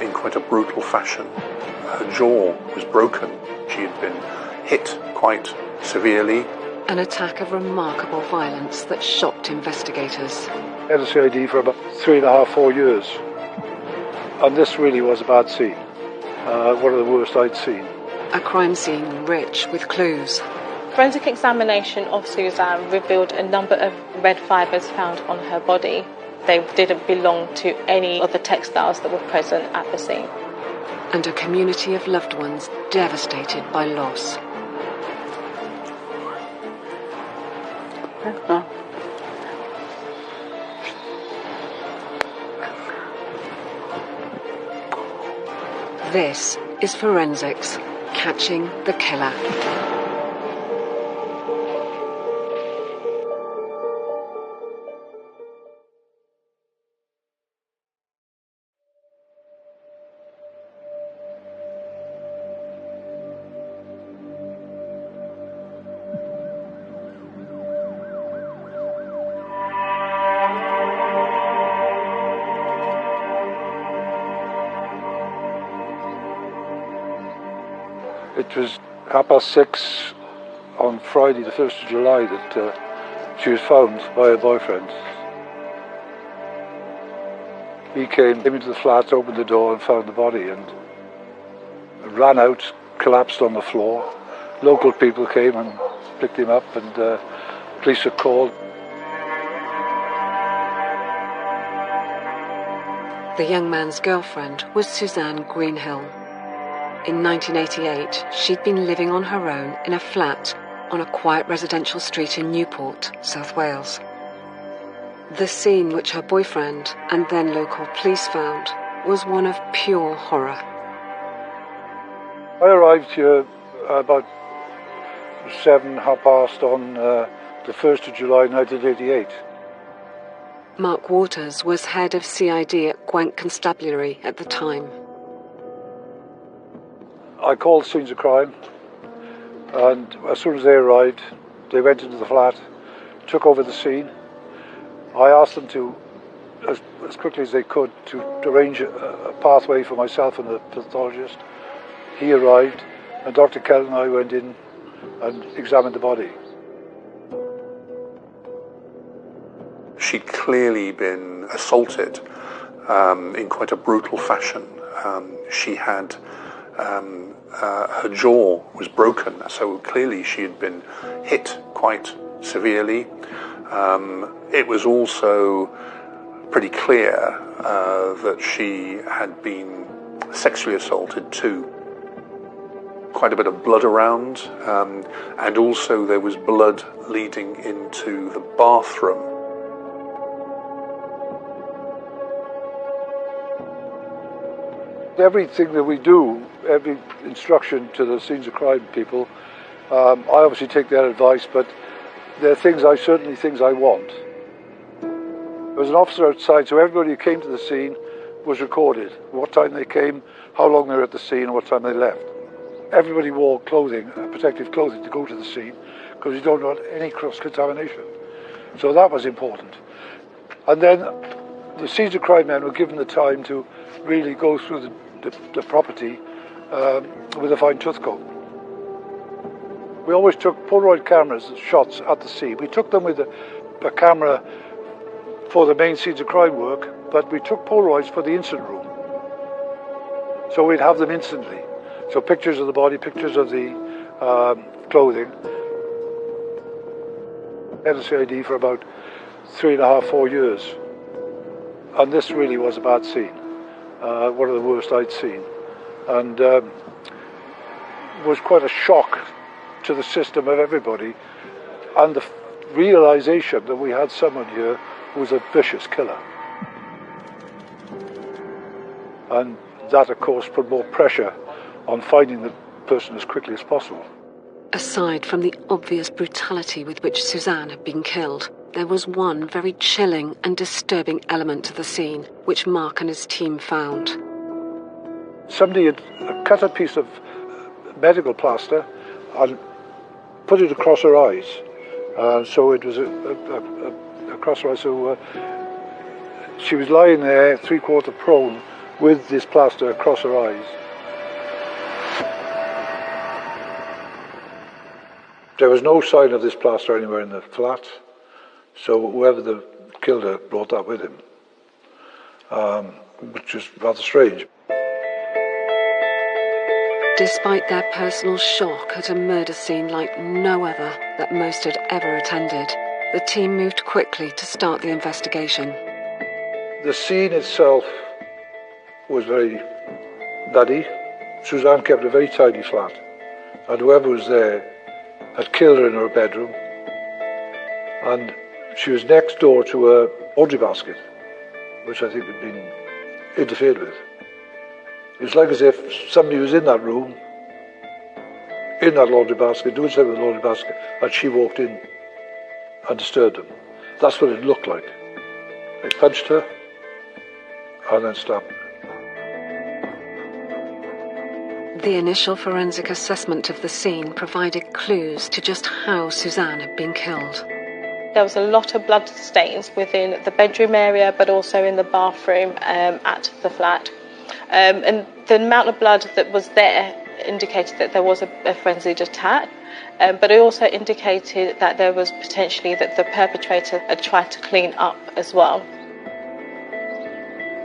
in quite a brutal fashion. Her jaw was broken. She had been hit quite severely. An attack of remarkable violence that shocked investigators. I had a CID for about 3.5, 4 years. And this really was a bad scene. One of the worst I'd seen. A crime scene rich with clues. Forensic examination of Suzanne revealed a number of red fibres found on her body. They didn't belong to any of the textiles that were present at the scene. And a community of loved ones devastated by loss. This is Forensics, Catching the Killer. It was 6:30 on Friday, the 1st of July, that she was found by her boyfriend. He came into the flat, opened the door and found the body and ran out, collapsed on the floor. Local people came and picked him up and police were called. The young man's girlfriend was Suzanne Greenhill. In 1988, she'd been living on her own in a flat on a quiet residential street in Newport, South Wales. The scene which her boyfriend and then local police found was one of pure horror. I arrived here about 7:30 on the 1st of July 1988. Mark Waters was head of CID at Gwank Constabulary at the time. I called scenes of crime, and as soon as they arrived, they went into the flat, took over the scene. I asked them to, as quickly as they could, to arrange a pathway for myself and the pathologist. He arrived, and Dr. Kell and I went in and examined the body. She'd clearly been assaulted in quite a brutal fashion. She had her jaw was broken, so clearly she had been hit quite severely. It was also pretty clear that she had been sexually assaulted too. Quite a bit of blood around, and also there was blood leading into the bathroom. Everything that we do, every instruction to the scenes of crime people, I obviously take their advice, but there are things I want. There was an officer outside, so everybody who came to the scene was recorded. What time they came, how long they were at the scene, and what time they left. Everybody wore clothing, protective clothing, to go to the scene, because you don't want any cross-contamination. So that was important. And then the scenes of crime men were given the time to really go through the property with a fine-tooth comb. We always took Polaroid cameras, shots at the scene. We took them with a camera for the main scenes of crime work, but we took Polaroids for the incident room. So we'd have them instantly. So pictures of the body, pictures of the clothing. Had a CID for about 3.5, 4 years. And this really was a bad scene. One of the worst I'd seen. And was quite a shock to the system of everybody. And the realisation that we had someone here who was a vicious killer. And that, of course, put more pressure on finding the person as quickly as possible. Aside from the obvious brutality with which Suzanne had been killed, there was one very chilling and disturbing element to the scene, which Mark and his team found. Somebody had cut a piece of medical plaster and put it across her eyes. So it was across her eyes. So she was lying there, 3/4 prone, with this plaster across her eyes. There was no sign of this plaster anywhere in the flat, so whoever killed her brought that with him, which is rather strange. Despite their personal shock at a murder scene like no other that most had ever attended, the team moved quickly to start the investigation. The scene itself was very muddy. Suzanne kept a very tidy flat, and whoever was there had killed her in her bedroom, and she was next door to a laundry basket, which I think had been interfered with. It was like as if somebody was in that room, in that laundry basket, doing something with the laundry basket, and she walked in and disturbed them. That's what it looked like. They punched her and then stabbed her. The initial forensic assessment of the scene provided clues to just how Suzanne had been killed. There was a lot of blood stains within the bedroom area, but also in the bathroom at the flat. And the amount of blood that was there indicated that there was a frenzied attack, but it also indicated that there was potentially that the perpetrator had tried to clean up as well.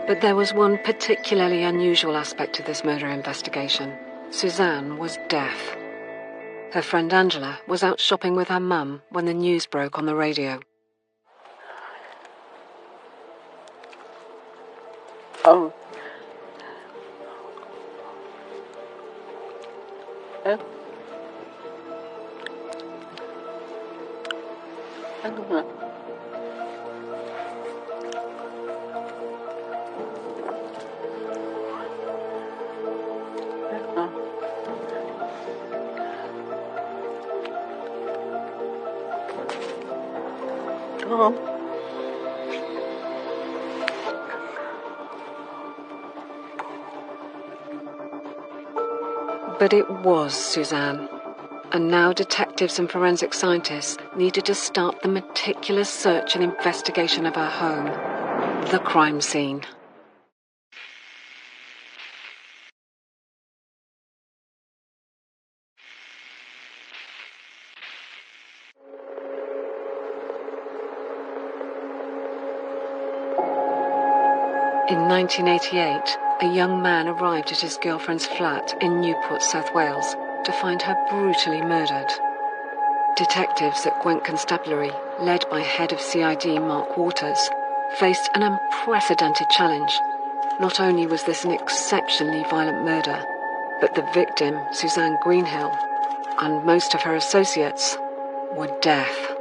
But there was one particularly unusual aspect to this murder investigation. Suzanne was deaf. Her friend Angela was out shopping with her mum when the news broke on the radio. Oh. Oh. I don't know. But it was Suzanne, and now detectives and forensic scientists needed to start the meticulous search and investigation of her home, the crime scene. In 1988, a young man arrived at his girlfriend's flat in Newport, South Wales, to find her brutally murdered. Detectives at Gwent Constabulary, led by head of CID Mark Waters, faced an unprecedented challenge. Not only was this an exceptionally violent murder, but the victim, Suzanne Greenhill, and most of her associates were deaf.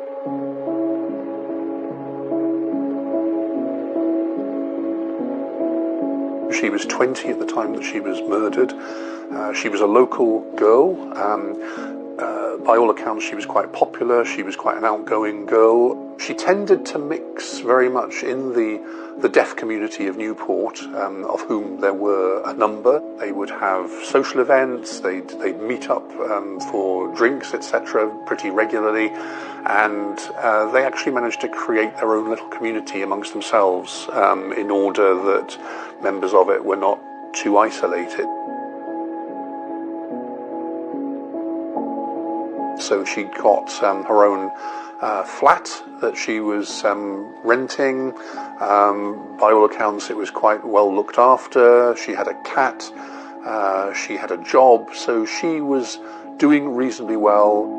She was 20 at the time that she was murdered. She was a local girl. By all accounts, she was quite popular. She was quite an outgoing girl. She tended to mix very much in the deaf community of Newport, of whom there were a number. They would have social events. They'd meet up for drinks, etc., pretty regularly. And they actually managed to create their own little community amongst themselves in order that members of it were not too isolated. So she got her own flat that she was renting. By all accounts, it was quite well looked after. She had a cat. She had a job, so she was doing reasonably well.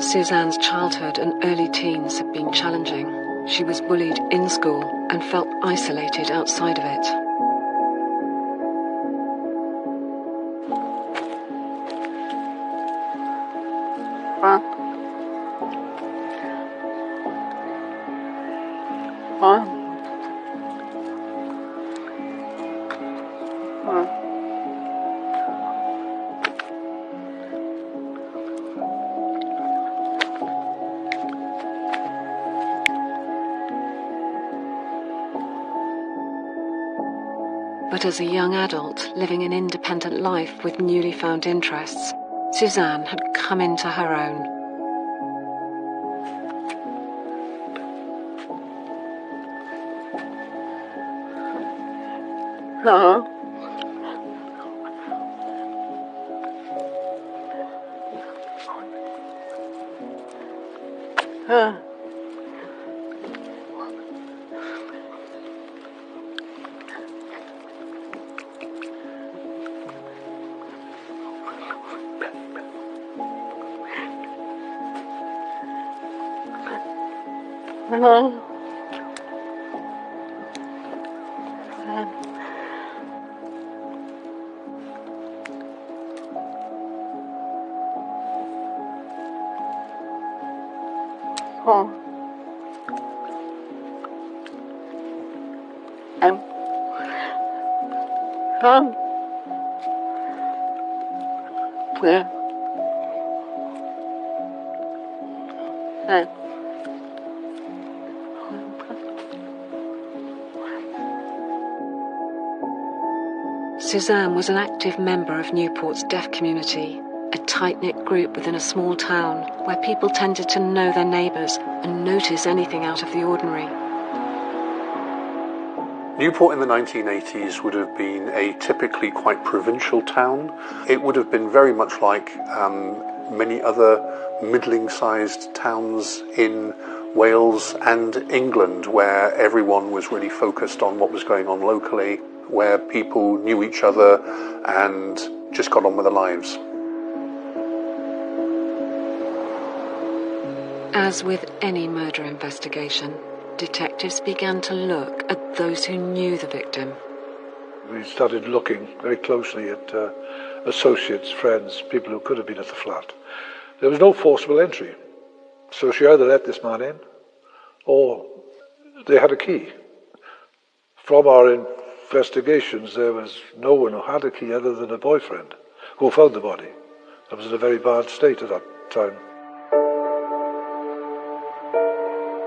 Suzanne's childhood and early teens had been challenging. She was bullied in school and felt isolated outside of it. But as a young adult living an independent life with newly found interests, Suzanne had come into her own. No. No. Oh. Yeah. Suzanne was an active member of Newport's deaf community, a tight-knit group within a small town where people tended to know their neighbours and notice anything out of the ordinary. Newport in the 1980s would have been a typically quite provincial town. It would have been very much like many other middling-sized towns in Wales and England, where everyone was really focused on what was going on locally, where people knew each other and just got on with their lives. As with any murder investigation, detectives began to look at those who knew the victim. We started looking very closely at associates, friends, people who could have been at the flat. There was no forcible entry, so she either let this man in or they had a key. From our investigations, there was no one who had a key other than a boyfriend who found the body. That was in a very bad state at that time.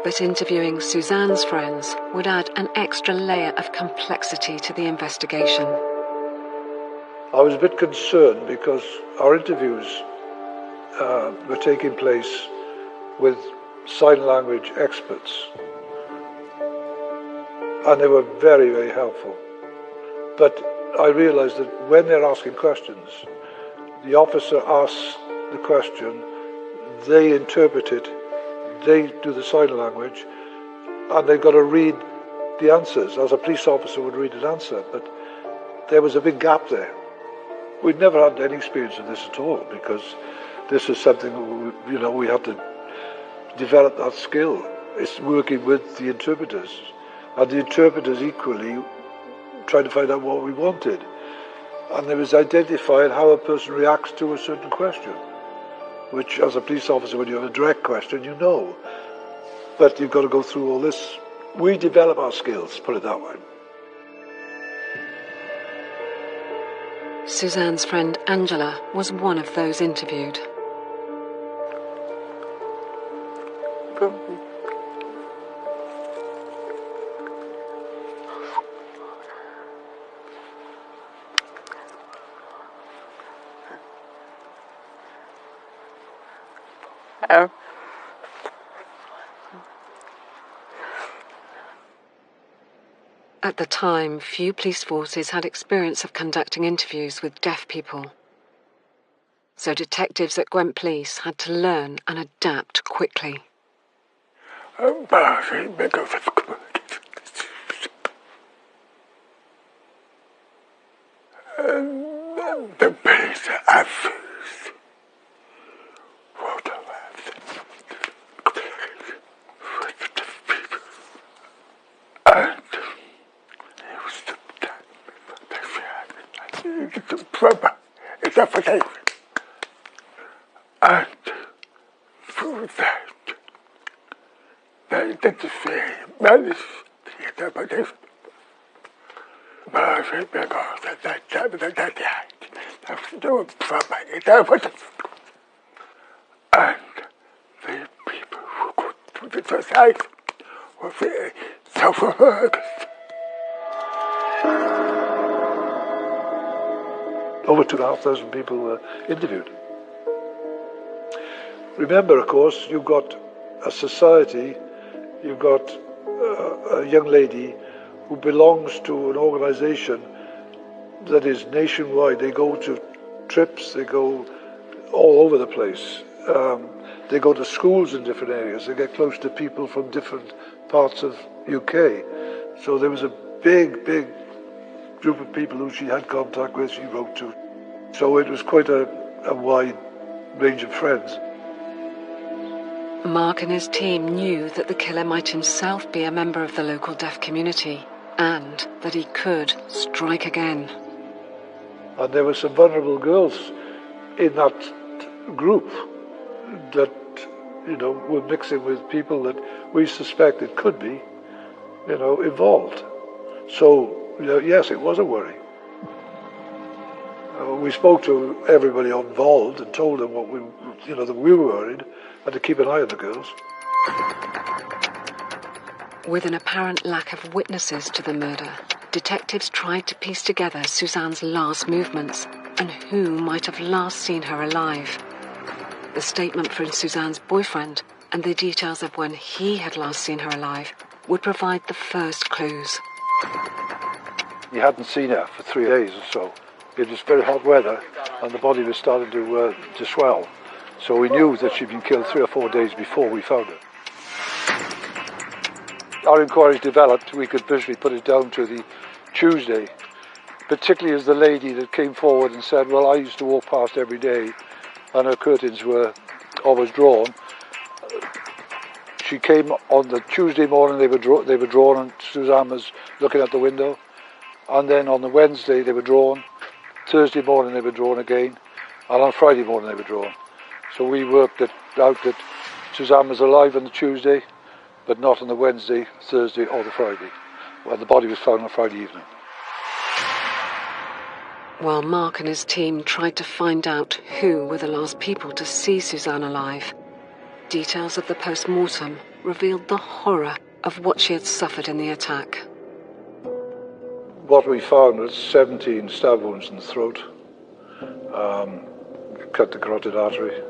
But interviewing Suzanne's friends would add an extra layer of complexity to the investigation. I was a bit concerned because our interviews were taking place with sign language experts, and they were very, very helpful. But I realised that when they're asking questions, the officer asks the question, they interpret it, they do the sign language, and they've got to read the answers as a police officer would read an answer. But there was a big gap there. We'd never had any experience of this at all, because this is something we had to develop that skill. It's working with the interpreters, and the interpreters equally trying to find out what we wanted. And there was identifying how a person reacts to a certain question, which as a police officer, when you have a direct question, you know. But you've got to go through all this. We develop our skills, put it that way. Suzanne's friend Angela was one of those interviewed. At the time, few police forces had experience of conducting interviews with deaf people. So detectives at Gwent Police had to learn and adapt quickly. The place I first photographed with the people, and it was the proper interpretation, and through that, they did the same, managed the interpretation. But I think because at that time, I was doing proper interpretation. And the people who could put it aside were very self-focused. Over 2,500 people were interviewed. Remember, of course, you've got a society, you've got a young lady who belongs to an organisation that is nationwide. They go to trips, they go all over the place. They go to schools in different areas. They get close to people from different parts of UK. So there was a big group of people who she had contact with, she wrote to. So it was quite a wide range of friends. Mark and his team knew that the killer might himself be a member of the local deaf community, and that he could strike again. And there were some vulnerable girls in that group that, were mixing with people that we suspected could be, involved. So, yes, it was a worry. We spoke to everybody involved and told them what that we were worried, and to keep an eye on the girls. With an apparent lack of witnesses to the murder, detectives tried to piece together Suzanne's last movements and who might have last seen her alive. The statement from Suzanne's boyfriend and the details of when he had last seen her alive would provide the first clues. He hadn't seen her for 3 days or so. It was very hot weather and the body was starting to swell. So we knew that she'd been killed 3 or 4 days before we found her. Our inquiries developed, we could visually put it down to the Tuesday, particularly as the lady that came forward and said, well, I used to walk past every day and her curtains were always drawn. She came on the Tuesday morning, they were drawn and Suzanne was looking at the window. And then on the Wednesday they were drawn, Thursday morning they were drawn again, and on Friday morning they were drawn. So we worked it out that Suzanne was alive on the Tuesday, but not on the Wednesday, Thursday or the Friday, when the body was found on Friday evening. While Mark and his team tried to find out who were the last people to see Suzanne alive, details of the post-mortem revealed the horror of what she had suffered in the attack. What we found was 17 stab wounds in the throat, cut the carotid artery,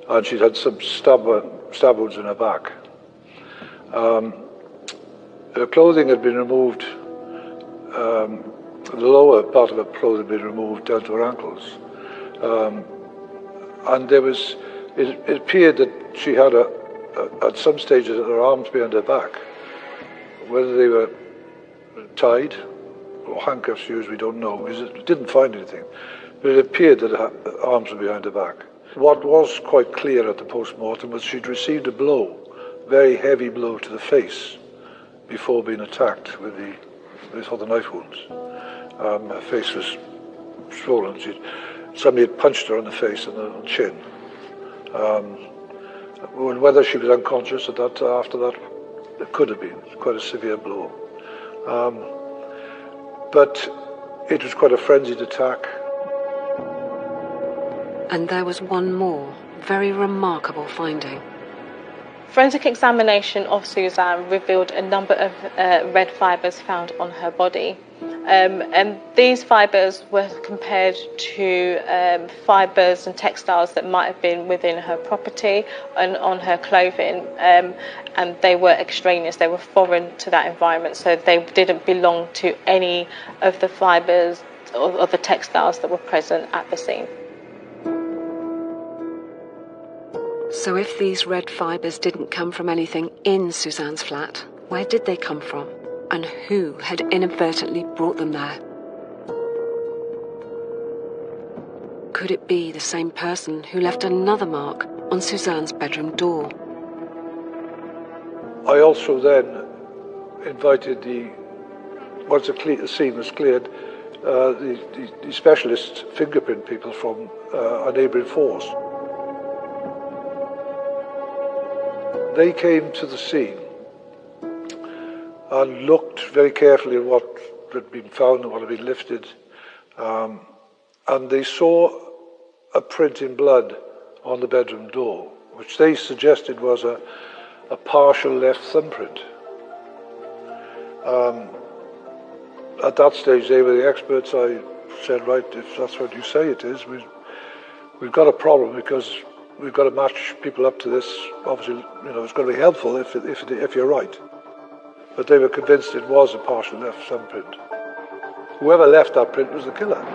and she'd had some stab wounds in her back. Her clothing had been removed, the lower part of her clothing had been removed down to her ankles. And there was, it appeared that she had at some stages her arms behind her back. Whether they were tied or handcuffs used, we don't know, because it didn't find anything. But it appeared that her arms were behind her back. What was quite clear at the post-mortem was she'd received a blow, very heavy blow to the face, before being attacked with the knife wounds. Her face was swollen. Somebody had punched her on the face and the chin. Whether she was unconscious after that, it could have been quite a severe blow. But it was quite a frenzied attack. And there was one more very remarkable finding. Forensic examination of Suzanne revealed a number of red fibres found on her body. And these fibres were compared to fibres and textiles that might have been within her property and on her clothing. And they were extraneous, they were foreign to that environment, so they didn't belong to any of the fibres or the textiles that were present at the scene. So if these red fibres didn't come from anything in Suzanne's flat, where did they come from? And who had inadvertently brought them there? could it be the same person who left another mark on Suzanne's bedroom door? I also then invited once the scene was cleared, the specialist fingerprint people from a neighbouring force. They came to the scene and looked very carefully at what had been found and what had been lifted, and they saw a print in blood on the bedroom door, which they suggested was a partial left thumbprint. At that stage, they were the experts. I said, right, if that's what you say it is, we've got a problem, because we've got to match people up to this. Obviously, it's going to be helpful if you're right. But they were convinced it was a partial left thumbprint. Whoever left that print was the killer.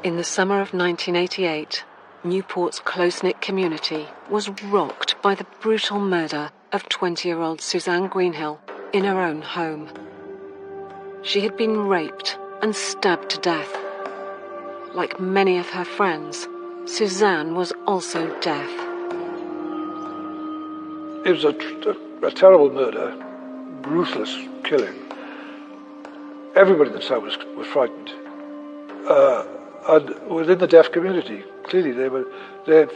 In the summer of 1988, Newport's close-knit community was rocked by the brutal murder of 20-year-old Suzanne Greenhill in her own home. She had been raped and stabbed to death. Like many of her friends, Suzanne was also deaf. It was a terrible murder, ruthless killing. Everybody in the town was frightened. And within the deaf community, clearly their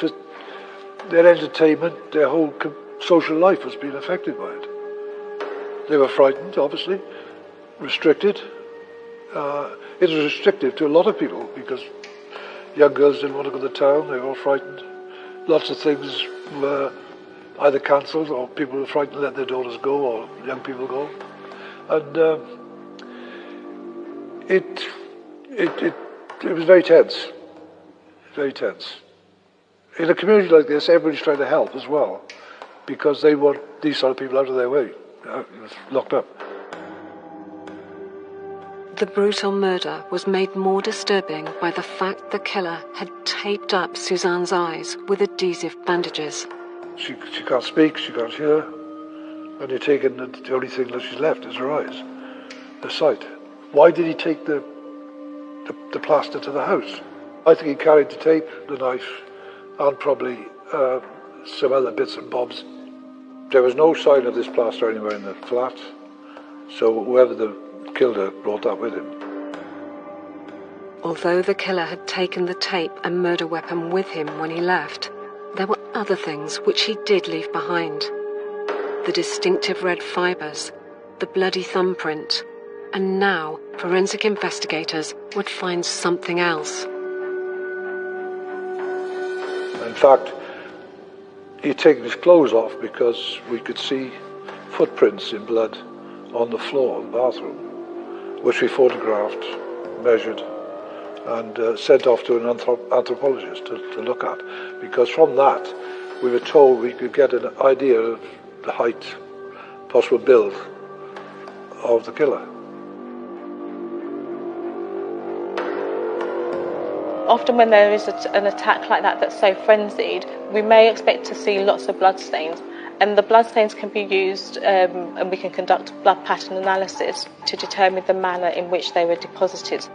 entertainment, their whole social life was being affected by it. They were frightened, obviously, restricted. It was restrictive to a lot of people, because young girls didn't want to go to town, they were all frightened. Lots of things were either cancelled, or people were frightened to let their daughters go, or young people go. And it was very tense, very tense. In a community like this, everybody's trying to help as well, because they want these sort of people out of their way, locked up. The brutal murder was made more disturbing by the fact the killer had taped up Suzanne's eyes with adhesive bandages. She can't speak, she can't hear, and you're taking the only thing that she's left is her eyes, her sight. Why did he take the plaster to the house? I think he carried the tape, the knife, and probably some other bits and bobs. There was no sign of this plaster anywhere in the flat, so whoever killed her brought that with him. Although the killer had taken the tape and murder weapon with him when he left, there were other things which he did leave behind. The distinctive red fibres, the bloody thumbprint, and now forensic investigators would find something else. In fact, he'd taken his clothes off because we could see footprints in blood on the floor of the bathroom, which we photographed, measured, and sent off to an anthropologist to look at. Because from that, we were told we could get an idea of the height, possible build of the killer. Often when there is an attack like that that's so frenzied, we may expect to see lots of bloodstains, and the bloodstains can be used, and we can conduct blood pattern analysis to determine the manner in which they were deposited.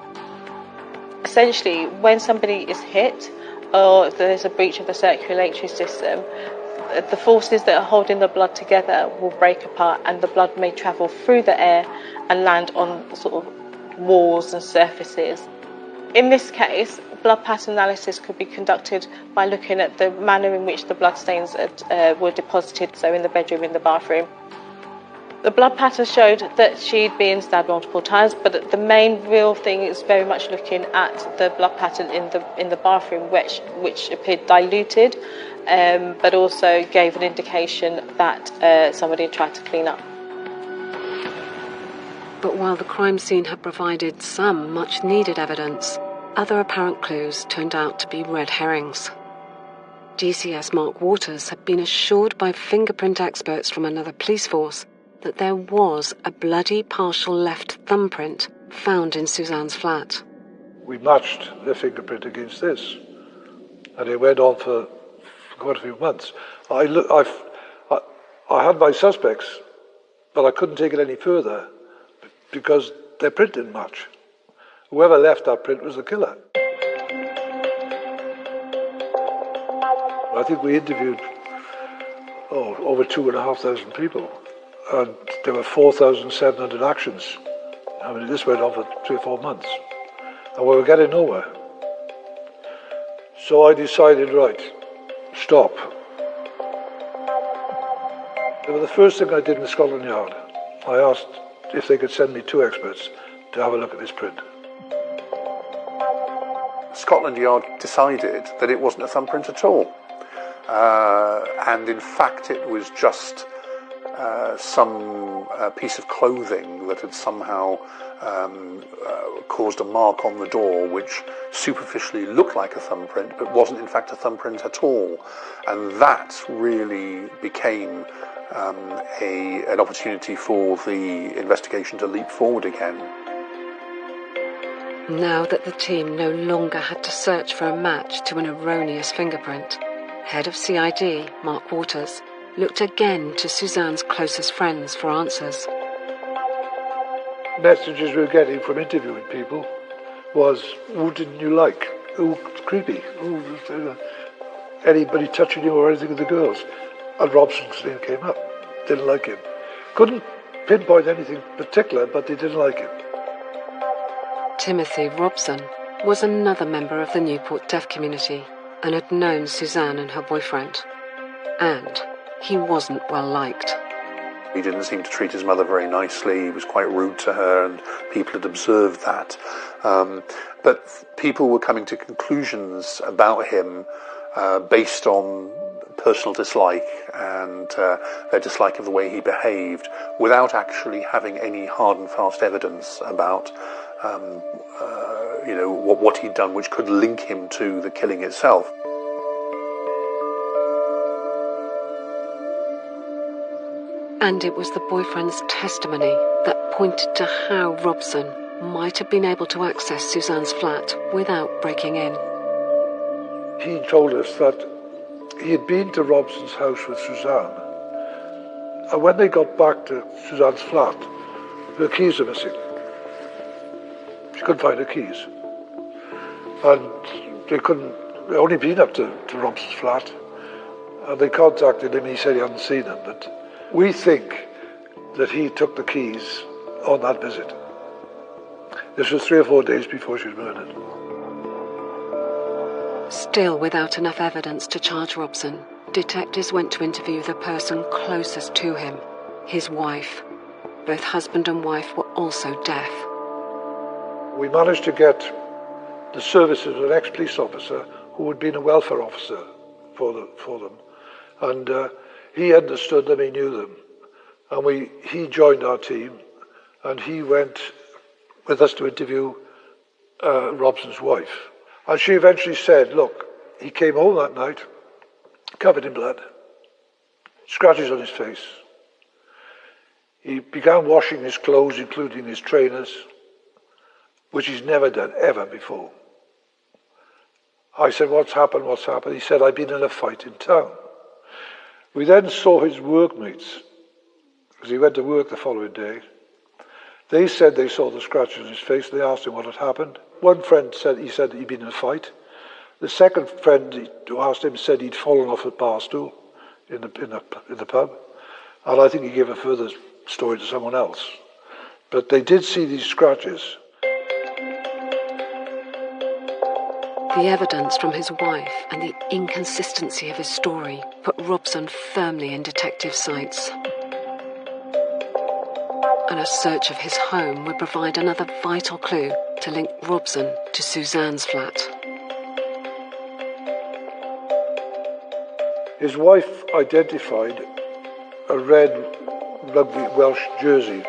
Essentially, when somebody is hit or if there's a breach of the circulatory system, the forces that are holding the blood together will break apart, and the blood may travel through the air and land on sort of walls and surfaces. In this case, blood pattern analysis could be conducted by looking at the manner in which the bloodstains were deposited, so in the bedroom, in the bathroom. The blood pattern showed that she'd been stabbed multiple times, but the main real thing is very much looking at the blood pattern in the bathroom, which appeared diluted, but also gave an indication that somebody had tried to clean up. But while the crime scene had provided some much-needed evidence, other apparent clues turned out to be red herrings. DCS Mark Waters had been assured by fingerprint experts from another police force that there was a bloody partial left thumbprint found in Suzanne's flat. We matched the fingerprint against this, and it went on for quite a few months. I had my suspects, but I couldn't take it any further because their print didn't match. Whoever left that print was the killer. I think we interviewed over 2,500 people, and there were 4,700 actions. I mean, this went on for 3 or 4 months, and we were getting nowhere. So I decided, right, stop. The first thing I did in the Scotland Yard, I asked if they could send me 2 experts to have a look at this print. Scotland Yard decided that it wasn't a thumbprint at all. And in fact it was just some piece of clothing that had somehow caused a mark on the door which superficially looked like a thumbprint but wasn't in fact a thumbprint at all. And that really became an opportunity for the investigation to leap forward again. Now that the team no longer had to search for a match to an erroneous fingerprint, Head of CID, Mark Waters, looked again to Suzanne's closest friends for answers. Messages we were getting from interviewing people was, who didn't you like? Who was creepy? Anybody touching you or anything with the girls? And Robson's name came up. Didn't like him. Couldn't pinpoint anything particular, but they didn't like him. Timothy Robson was another member of the Newport deaf community and had known Suzanne and her boyfriend. And he wasn't well liked. He didn't seem to treat his mother very nicely. He was quite rude to her, and people had observed that. But people were coming to conclusions about him based on personal dislike and their dislike of the way he behaved, without actually having any hard and fast evidence about what he'd done, which could link him to the killing itself. And it was the boyfriend's testimony that pointed to how Robson might have been able to access Suzanne's flat without breaking in. He told us that he had been to Robson's house with Suzanne, and when they got back to Suzanne's flat, her keys were missing. She couldn't find her keys. And they'd only been up to Robson's flat, and they contacted him. He said he hadn't seen them, but we think that he took the keys on that visit. This was 3 or 4 days before she was murdered. Still without enough evidence to charge Robson, detectives went to interview the person closest to him, his wife. Both husband and wife were also deaf. We managed to get the services of an ex-police officer who had been a welfare officer for them. And he understood them, he knew them. And he joined our team, and he went with us to interview Robson's wife. And she eventually said, look, he came home that night, covered in blood, scratches on his face. He began washing his clothes, including his trainers, which he's never done, ever before. I said, what's happened? He said, I've been in a fight in town. We then saw his workmates, because he went to work the following day. They said they saw the scratches on his face. They asked him what had happened. One friend said he'd been in a fight. The second friend who asked him said he'd fallen off a bar stool in the pub. And I think he gave a further story to someone else. But they did see these scratches. The evidence from his wife and the inconsistency of his story put Robson firmly in detective sights. And a search of his home would provide another vital clue to link Robson to Suzanne's flat. His wife identified a red rugby Welsh jersey,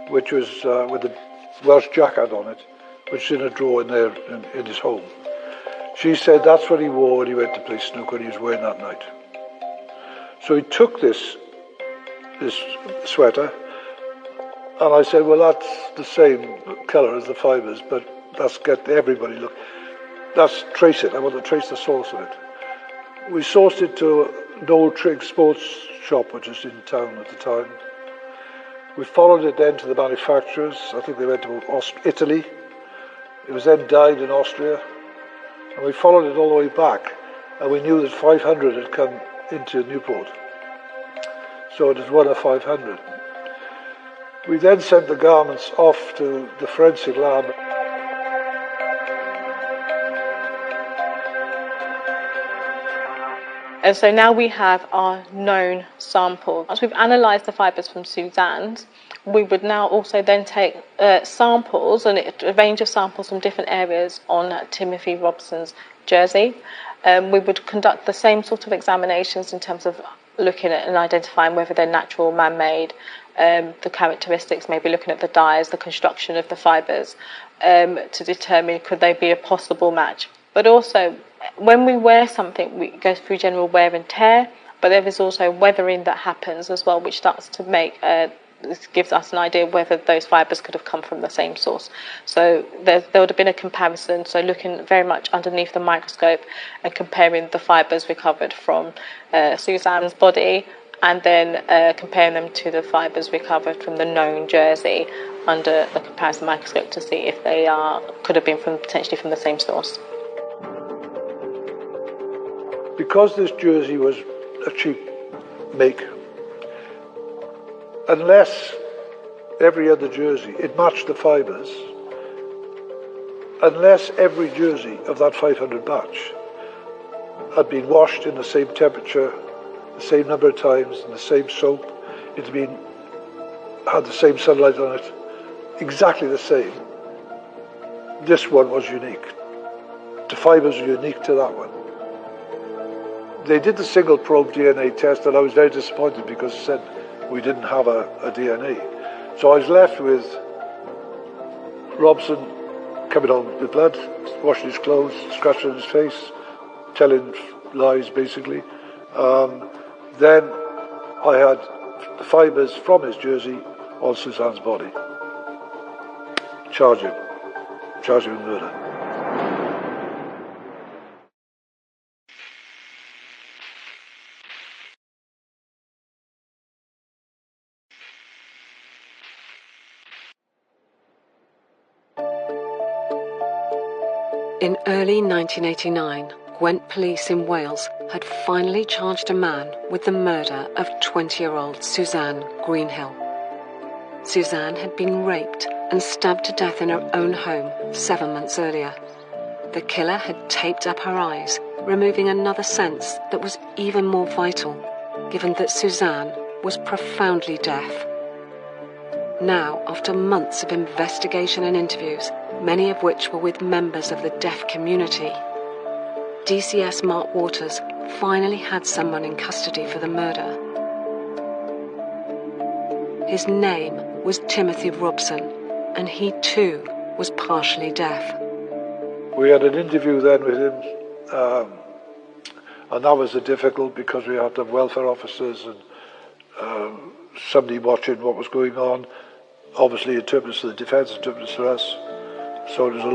which was with a Welsh jacket on it, which is in a drawer in there in his home. She said that's what he wore when he went to play snooker, and he was wearing that night. So he took this sweater, and I said, well, that's the same colour as the fibres, but let's get everybody look. That's trace it. I want to trace the source of it. We sourced it to an old Trig sports shop, which is in town at the time. We followed it then to the manufacturers. I think they went to Italy. It was then dyed in Austria. And we followed it all the way back. And we knew that 500 had come into Newport. So it was one of 500. We then sent the garments off to the forensic lab. And so now we have our known sample. Once we've analysed the fibres from Suzanne's, we would now also then take samples, and a range of samples from different areas on Timothy Robson's jersey. We would conduct the same sort of examinations in terms of looking at and identifying whether they're natural or man-made, the characteristics, maybe looking at the dyes, the construction of the fibres, to determine could they be a possible match. But also, when we wear something, we go through general wear and tear, but there is also weathering that happens as well, which starts to make, this gives us an idea whether those fibres could have come from the same source. So there would have been a comparison, so looking very much underneath the microscope and comparing the fibres recovered from Suzanne's body, and then comparing them to the fibres recovered from the known jersey under the comparison microscope to see if they could have been potentially from the same source. Because this jersey was a cheap make, unless every other jersey, it matched the fibres, unless every jersey of that 500 batch had been washed in the same temperature, the same number of times, in the same soap, it had the same sunlight on it, exactly the same. This one was unique. The fibres were unique to that one. They did the single probe DNA test, and I was very disappointed because it said we didn't have a DNA. So I was left with Robson coming on with blood, washing his clothes, scratching his face, telling lies basically. Then I had the fibres from his jersey on Suzanne's body. Charge him with murder. In early 1989, Gwent police in Wales had finally charged a man with the murder of 20-year-old Suzanne Greenhill. Suzanne had been raped and stabbed to death in her own home 7 months earlier. The killer had taped up her eyes, removing another sense that was even more vital, given that Suzanne was profoundly deaf. Now, after months of investigation and interviews, many of which were with members of the deaf community, DCS Mark Waters finally had someone in custody for the murder. His name was Timothy Robson, and he too was partially deaf. We had an interview then with him, and that was difficult because we had the welfare officers and somebody watching what was going on. Obviously, interpreters for the defence, interpreters for us. So it was a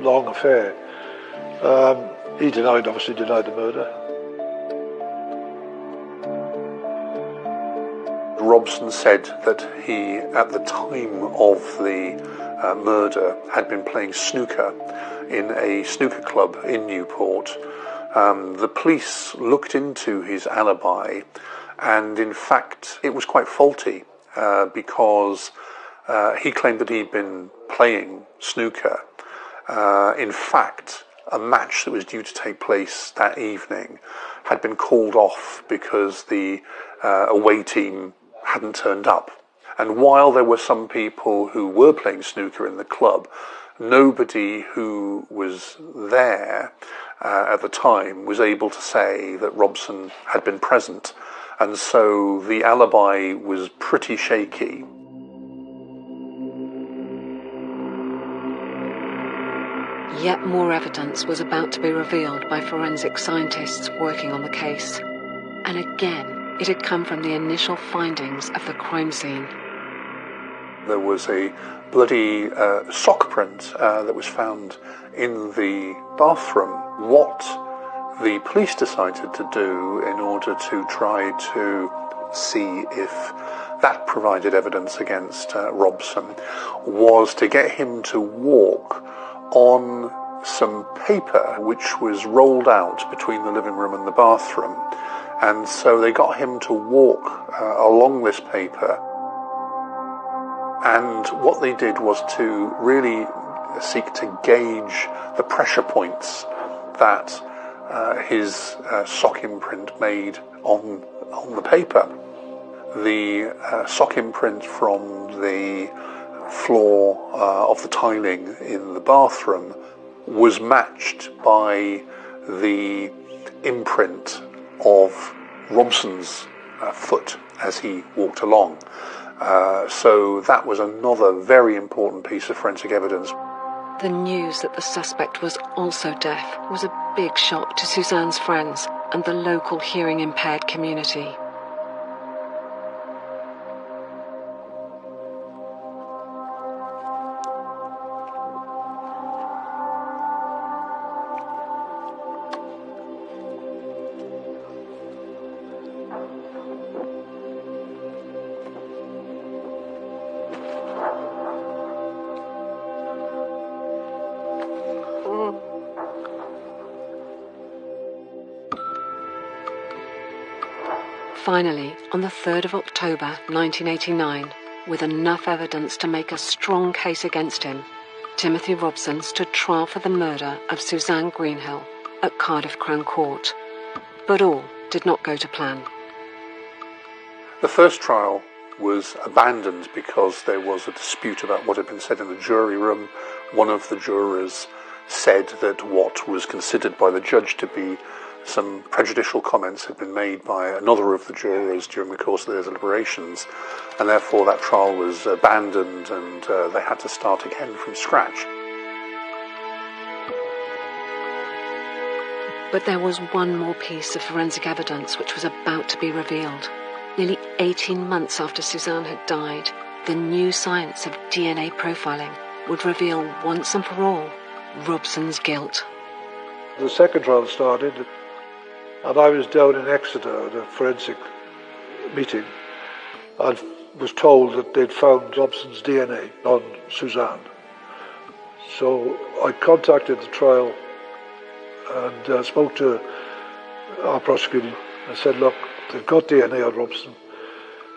long affair. He obviously denied the murder. Robson said that he, at the time of the murder, had been playing snooker in a snooker club in Newport. The police looked into his alibi, and in fact it was quite faulty because he claimed that he'd been playing snooker. In fact, a match that was due to take place that evening had been called off because the away team hadn't turned up. And while there were some people who were playing snooker in the club, nobody who was there at the time was able to say that Robson had been present. And so the alibi was pretty shaky. Yet more evidence was about to be revealed by forensic scientists working on the case. And again, it had come from the initial findings of the crime scene. There was a bloody sock print that was found in the bathroom. What the police decided to do in order to try to see if that provided evidence against Robson was to get him to walk on some paper which was rolled out between the living room and the bathroom. And so they got him to walk along this paper. And what they did was to really seek to gauge the pressure points that his sock imprint made on the paper. The sock imprint from the floor of the tiling in the bathroom was matched by the imprint of Robson's foot as he walked along. So that was another very important piece of forensic evidence. The news that the suspect was also deaf was a big shock to Suzanne's friends and the local hearing-impaired community. Finally, on the 3rd of October 1989, with enough evidence to make a strong case against him, Timothy Robson stood trial for the murder of Suzanne Greenhill at Cardiff Crown Court. But all did not go to plan. The first trial was abandoned because there was a dispute about what had been said in the jury room. One of the jurors said that what was considered by the judge to be some prejudicial comments had been made by another of the jurors during the course of their deliberations, and therefore that trial was abandoned and they had to start again from scratch. But there was one more piece of forensic evidence which was about to be revealed. Nearly 18 months after Suzanne had died, the new science of DNA profiling would reveal once and for all Robson's guilt. The second trial started, and I was down in Exeter at a forensic meeting and was told that they'd found Robson's DNA on Suzanne. So I contacted the trial and spoke to our prosecutor and said, look, they've got DNA on Robson.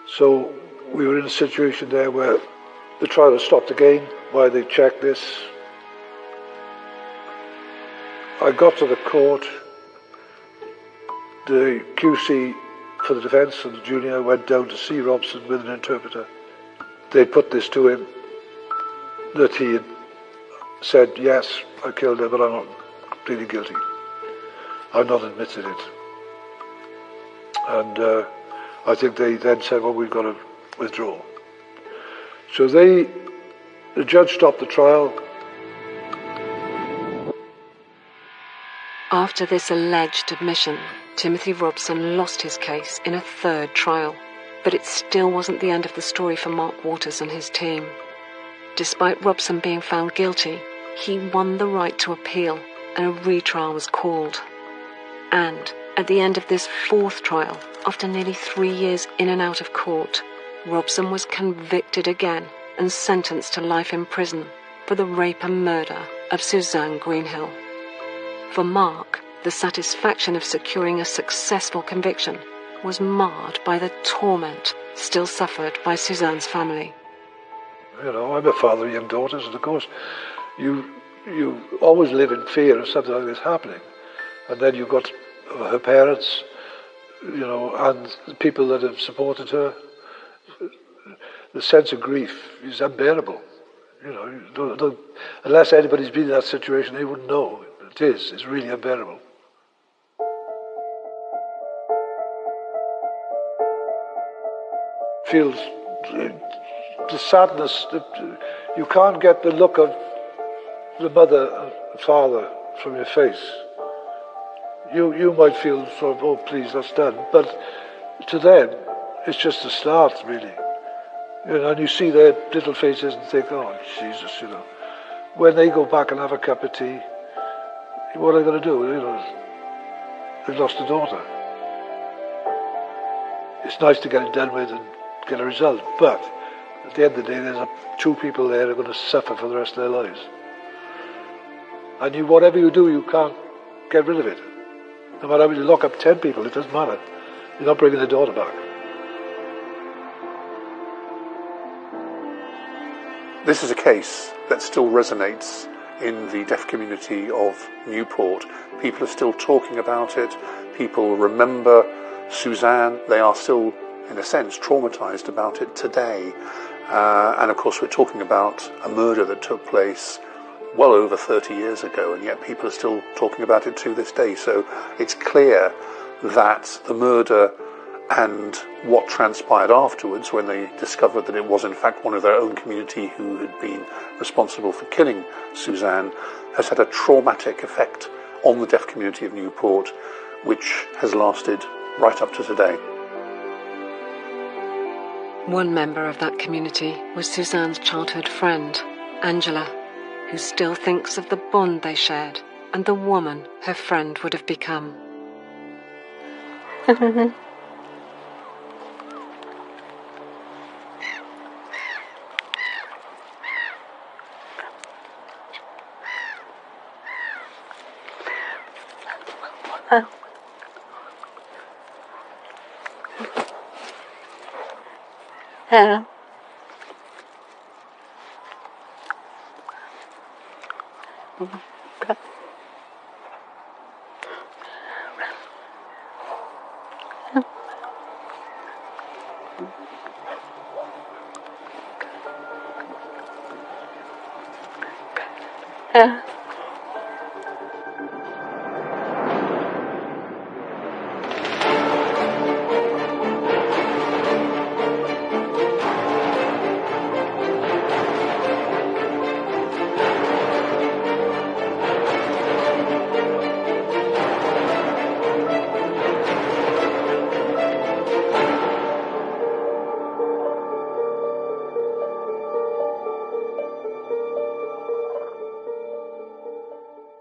So we were in a situation there where the trial was stopped again while they checked this. I got to the court. The QC for the defence and the junior went down to see Robson with an interpreter. They put this to him, that he had said, yes, I killed her, but I'm not pleading guilty. I've not admitted it. And I think they then said, well, we've got to withdraw. So the judge stopped the trial. After this alleged admission, Timothy Robson lost his case in a third trial, but it still wasn't the end of the story for Mark Waters and his team. Despite Robson being found guilty, he won the right to appeal, and a retrial was called. And at the end of this fourth trial, after nearly 3 years in and out of court, Robson was convicted again and sentenced to life in prison for the rape and murder of Suzanne Greenhill. For Mark, the satisfaction of securing a successful conviction was marred by the torment still suffered by Suzanne's family. You know, I'm a father of young daughters, and of course, you always live in fear of something like this happening. And then you've got her parents, you know, and the people that have supported her. The sense of grief is unbearable. You know, unless anybody's been in that situation, they wouldn't know. It's really unbearable. Feels the sadness that you can't get the look of the mother and father from your face. You might feel sort of, oh please, that's done. But to them, it's just a start, really. You know, and you see their little faces and think, oh, Jesus, you know. When they go back and have a cup of tea, what are they going to do? You know, they've lost a daughter. It's nice to get it done with and get a result, but at the end of the day, there's two people there who are going to suffer for the rest of their lives. And whatever you do, you can't get rid of it. No matter how you lock up 10 people, it doesn't matter. You're not bringing the daughter back. This is a case that still resonates in the deaf community of Newport. People are still talking about it. People remember Suzanne. They are still, in a sense, traumatised about it today. And of course, we're talking about a murder that took place well over 30 years ago, and yet people are still talking about it to this day. So it's clear that the murder and what transpired afterwards, when they discovered that it was in fact one of their own community who had been responsible for killing Suzanne, has had a traumatic effect on the deaf community of Newport, which has lasted right up to today. One member of that community was Suzanne's childhood friend, Angela, who still thinks of the bond they shared and the woman her friend would have become. Yeah. Yeah.